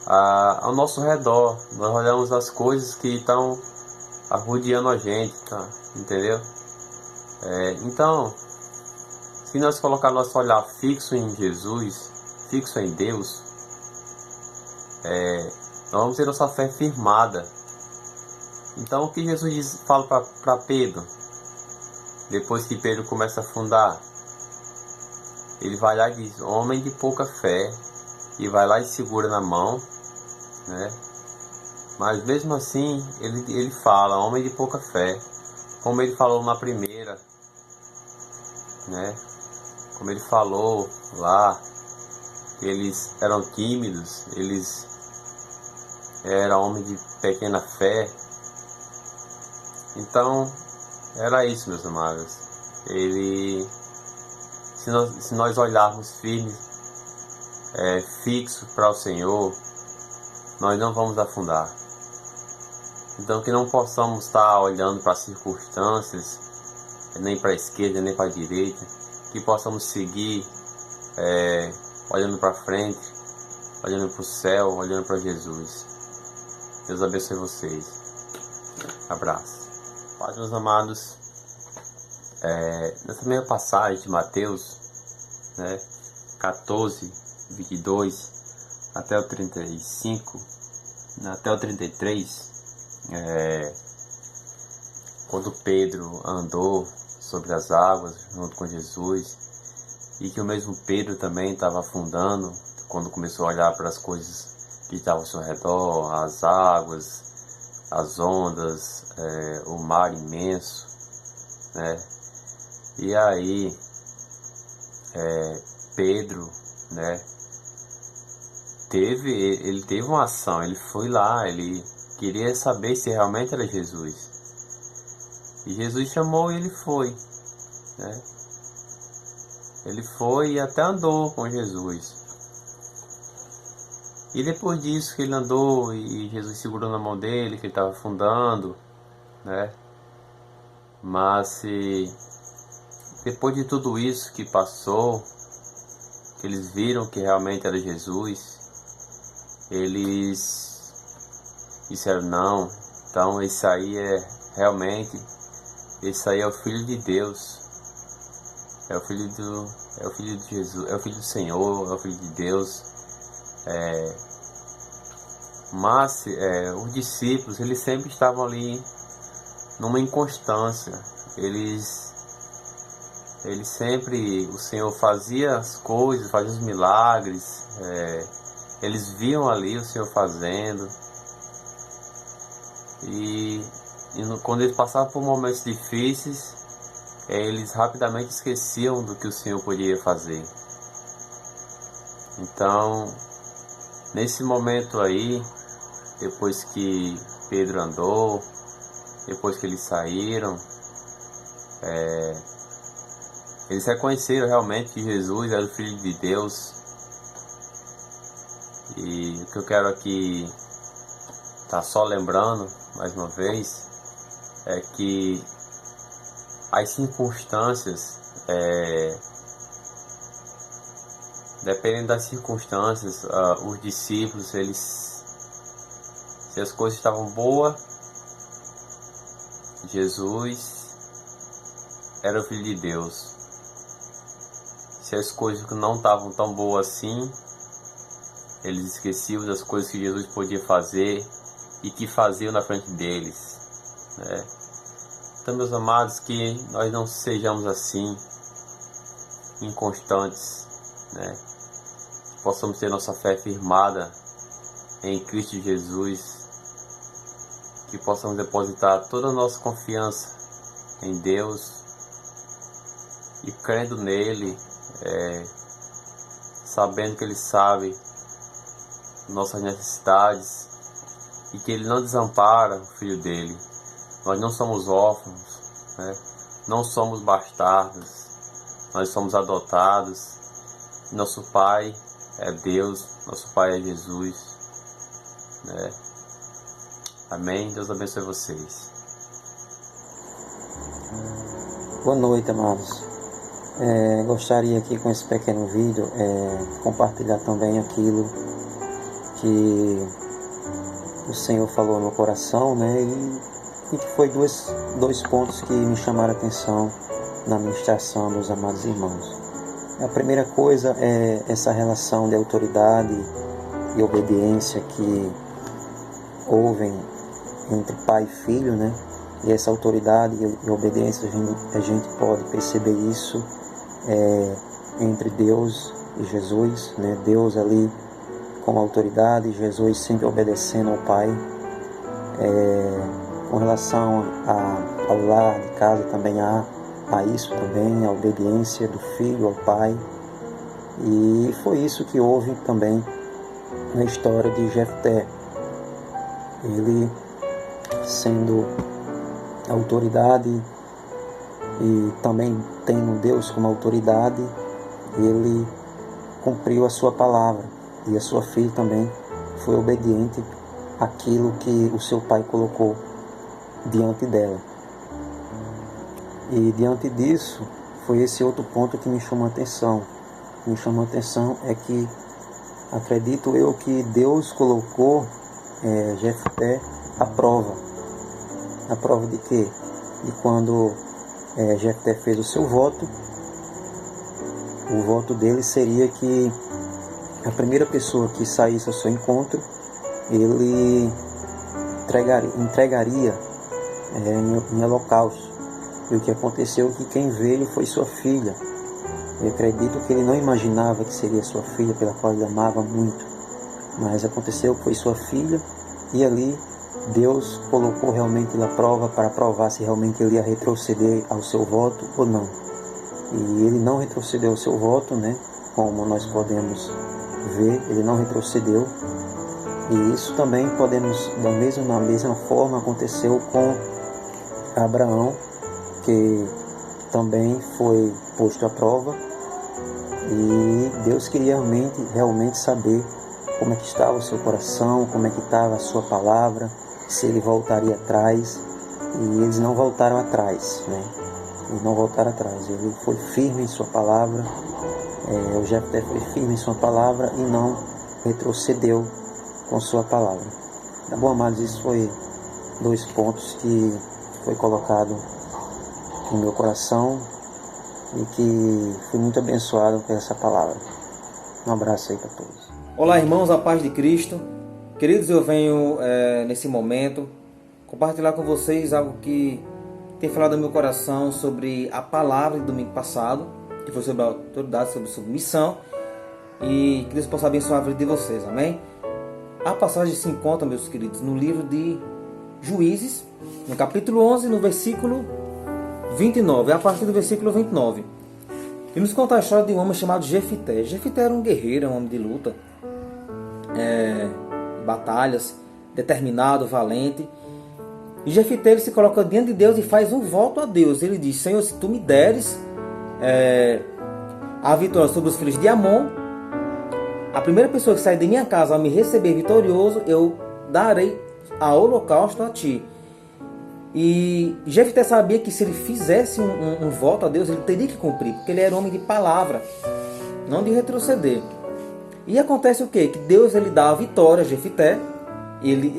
ao nosso redor, nós olhamos as coisas que estão arrodeando a gente, tá? Entendeu? Então, se nós colocar nosso olhar fixo em Jesus, fixo em Deus, nós vamos ter nossa fé firmada. Então, o que Jesus fala para Pedro? Depois que Pedro começa a afundar, ele vai lá e diz, homem de pouca fé, e vai lá e segura na mão, né? Mas mesmo assim, ele fala, homem de pouca fé, como ele falou na primeira, né? Como ele falou lá, eles eram tímidos, eles eram homens de pequena fé. Então, era isso, meus amados. Se nós olharmos firmes, fixo para o Senhor, nós não vamos afundar. Então, que não possamos estar olhando para as circunstâncias, nem para a esquerda, nem para a direita, que possamos seguir olhando para frente, olhando para o céu, olhando para Jesus. Deus abençoe vocês. Abraço. Paz, meus amados. Nessa mesma passagem de Mateus, né, 14, 22 até o 35, até o 33, quando Pedro andou sobre as águas junto com Jesus, e que o mesmo Pedro também estava afundando quando começou a olhar para as coisas que estavam ao seu redor, as águas, as ondas, o mar imenso, né? E aí Pedro, né, ele teve uma ação, ele foi lá, ele queria saber se realmente era Jesus. E Jesus chamou e ele foi, né? Ele foi e até andou com Jesus. E depois disso que ele andou e Jesus segurou na mão dele, que ele estava afundando, né? Mas depois de tudo isso que passou, que eles viram que realmente era Jesus, eles disseram, não, então esse aí esse aí é o Filho de Deus, é o Filho de Jesus, é o Filho do Senhor, é o Filho de Deus. Mas os discípulos, eles sempre estavam ali numa inconstância. Eles sempre, o Senhor fazia as coisas, fazia os milagres, eles viam ali o Senhor fazendo, e quando eles passavam por momentos difíceis, eles rapidamente esqueciam do que o Senhor podia fazer. Então, nesse momento aí, depois que Pedro andou, depois que eles saíram, eles reconheceram realmente que Jesus era o Filho de Deus. E o que eu quero aqui estar só lembrando, mais uma vez, é que as circunstâncias, dependendo das circunstâncias, os discípulos, se as coisas estavam boas, Jesus era o Filho de Deus. Se as coisas não estavam tão boas assim, eles esqueciam das coisas que Jesus podia fazer e que faziam na frente deles, né? Então, meus amados, que nós não sejamos assim, inconstantes, né? Que possamos ter nossa fé firmada em Cristo Jesus, que possamos depositar toda a nossa confiança em Deus e crendo nele, sabendo que Ele sabe nossas necessidades e que Ele não desampara o Filho dele. Nós não somos órfãos, né? Não somos bastardos, nós somos adotados. Nosso Pai é Deus, nosso Pai é Jesus, né? Amém? Deus abençoe vocês. Boa noite, amados. Gostaria aqui com esse pequeno vídeo compartilhar também aquilo que o Senhor falou no meu coração, né? E que foi dois pontos que me chamaram a atenção na ministração dos amados irmãos. A primeira coisa é essa relação de autoridade e obediência que houve entre pai e filho, né? E essa autoridade e obediência, a gente pode perceber isso entre Deus e Jesus, né? Deus ali com autoridade, Jesus sempre obedecendo ao Pai. Com relação ao lar de casa também há isso também, a obediência do filho ao Pai. E foi isso que houve também na história de Jefté. Ele, sendo autoridade e também tendo Deus como autoridade, ele cumpriu a sua palavra. E a sua filha também foi obediente àquilo que o seu pai colocou diante dela. E diante disso, foi esse outro ponto que me chamou a atenção. Me chamou a atenção é que acredito eu que Deus colocou Jefté à prova. A prova de quê? De quando Jefté fez o seu voto. O voto dele seria que a primeira pessoa que saísse ao seu encontro, ele entregaria em holocausto. E o que aconteceu é que quem veio foi sua filha. Eu acredito que ele não imaginava que seria sua filha, pela qual ele amava muito. Mas aconteceu que foi sua filha, e ali Deus colocou realmente na prova para provar se realmente ele ia retroceder ao seu voto ou não. E ele não retrocedeu ao seu voto, né? Como nós podemos ver, ele não retrocedeu. E isso também podemos, da mesma forma, aconteceu com Abraão, que também foi posto à prova. E Deus queria realmente saber como é que estava o seu coração, como é que estava a sua palavra, se ele voltaria atrás. E eles não voltaram atrás, né? Eles não voltaram atrás. Ele foi firme em sua palavra. O Jefté foi firme em sua palavra e não retrocedeu com sua palavra. Tá bom, amados? Isso foi 2 pontos que foi colocado no meu coração e que fui muito abençoado por essa palavra. Um abraço aí para todos. Olá, irmãos, a paz de Cristo. Queridos, eu venho nesse momento compartilhar com vocês algo que tem falado no meu coração sobre a palavra do domingo passado, que foi sobre a autoridade, sobre submissão, e que Deus possa abençoar a vida de vocês, amém? A passagem se encontra, meus queridos, no livro de Juízes, no capítulo 11, no versículo 29, a partir do versículo 29. E nos conta a história de um homem chamado Jefité. Jefité era um guerreiro, um homem de luta, batalhas, determinado, valente. E Jefité, ele se coloca diante de Deus e faz um voto a Deus. Ele diz: Senhor, se tu me deres a vitória sobre os filhos de Amon, a primeira pessoa que sair de minha casa a me receber vitorioso, eu darei a holocausto a ti. E Jefté sabia que se ele fizesse um voto a Deus, ele teria que cumprir, porque ele era homem de palavra, não de retroceder. E acontece o quê? Que Deus, ele dá a vitória a Jefté.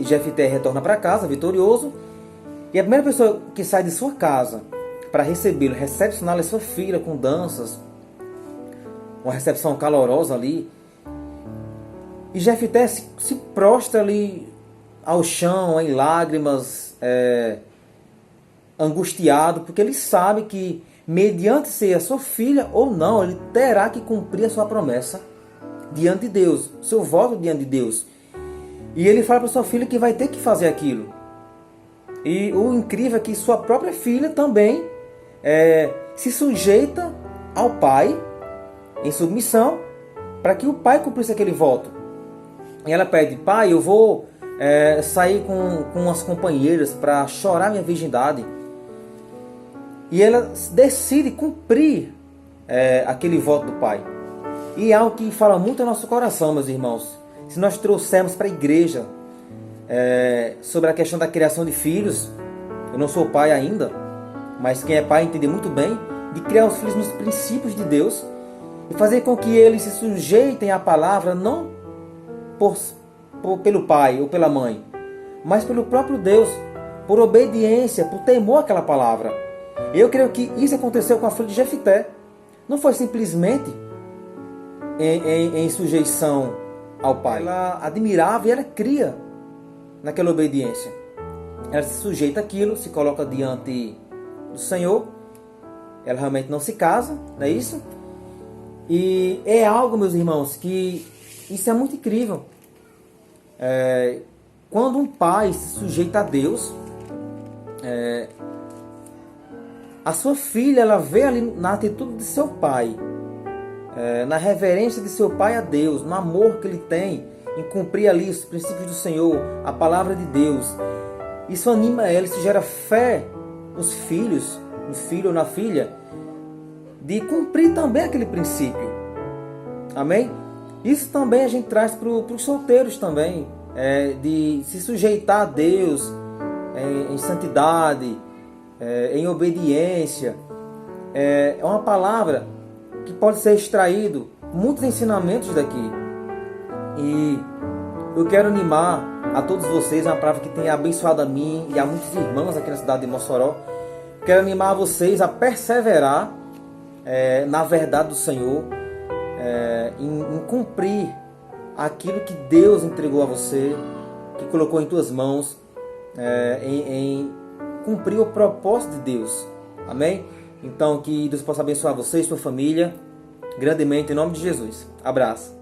Jefté retorna para casa vitorioso. E a primeira pessoa que sai de sua casa para recebê-lo, recepcioná-lo, é sua filha, com danças, uma recepção calorosa ali. E Jefté se prostra ali ao chão, em lágrimas, angustiado, porque ele sabe que, mediante ser a sua filha ou não, ele terá que cumprir a sua promessa diante de Deus, seu voto diante de Deus. E ele fala para sua filha que vai ter que fazer aquilo. E o incrível é que sua própria filha também se sujeita ao pai, em submissão, para que o pai cumprisse aquele voto. E ela pede: pai, eu vou sair com as companheiras para chorar minha virgindade. E ela decide cumprir aquele voto do pai. E é algo que fala muito ao nosso coração, meus irmãos. Se nós trouxermos para a igreja sobre a questão da criação de filhos, eu não sou pai ainda, mas quem é pai entende muito bem, de criar os filhos nos princípios de Deus e fazer com que eles se sujeitem à palavra, não pelo pai ou pela mãe, mas pelo próprio Deus, por obediência, por temor àquela palavra. Eu creio que isso aconteceu com a filha de Jefité. Não foi simplesmente em sujeição ao pai. Ela admirava e ela cria naquela obediência. Ela se sujeita àquilo, se coloca diante do Senhor. Ela realmente não se casa, não é isso? E é algo, meus irmãos, que isso é muito incrível. Quando um pai se sujeita a Deus, a sua filha, ela vê ali na atitude de seu pai, na reverência de seu pai a Deus, no amor que ele tem em cumprir ali os princípios do Senhor, a palavra de Deus. Isso anima ela, isso gera fé nos filhos, no filho ou na filha, de cumprir também aquele princípio. Amém? Isso também a gente traz para os solteiros também, de se sujeitar a Deus em santidade, em obediência. É uma palavra que pode ser extraído muitos ensinamentos daqui. E eu quero animar a todos vocês, é uma palavra que tem abençoado a mim e a muitos irmãos aqui na cidade de Mossoró. Quero animar vocês a perseverar na verdade do Senhor, em cumprir aquilo que Deus entregou a você, que colocou em tuas mãos, em cumprir o propósito de Deus. Amém? Então que Deus possa abençoar você e sua família grandemente, em nome de Jesus. Abraço.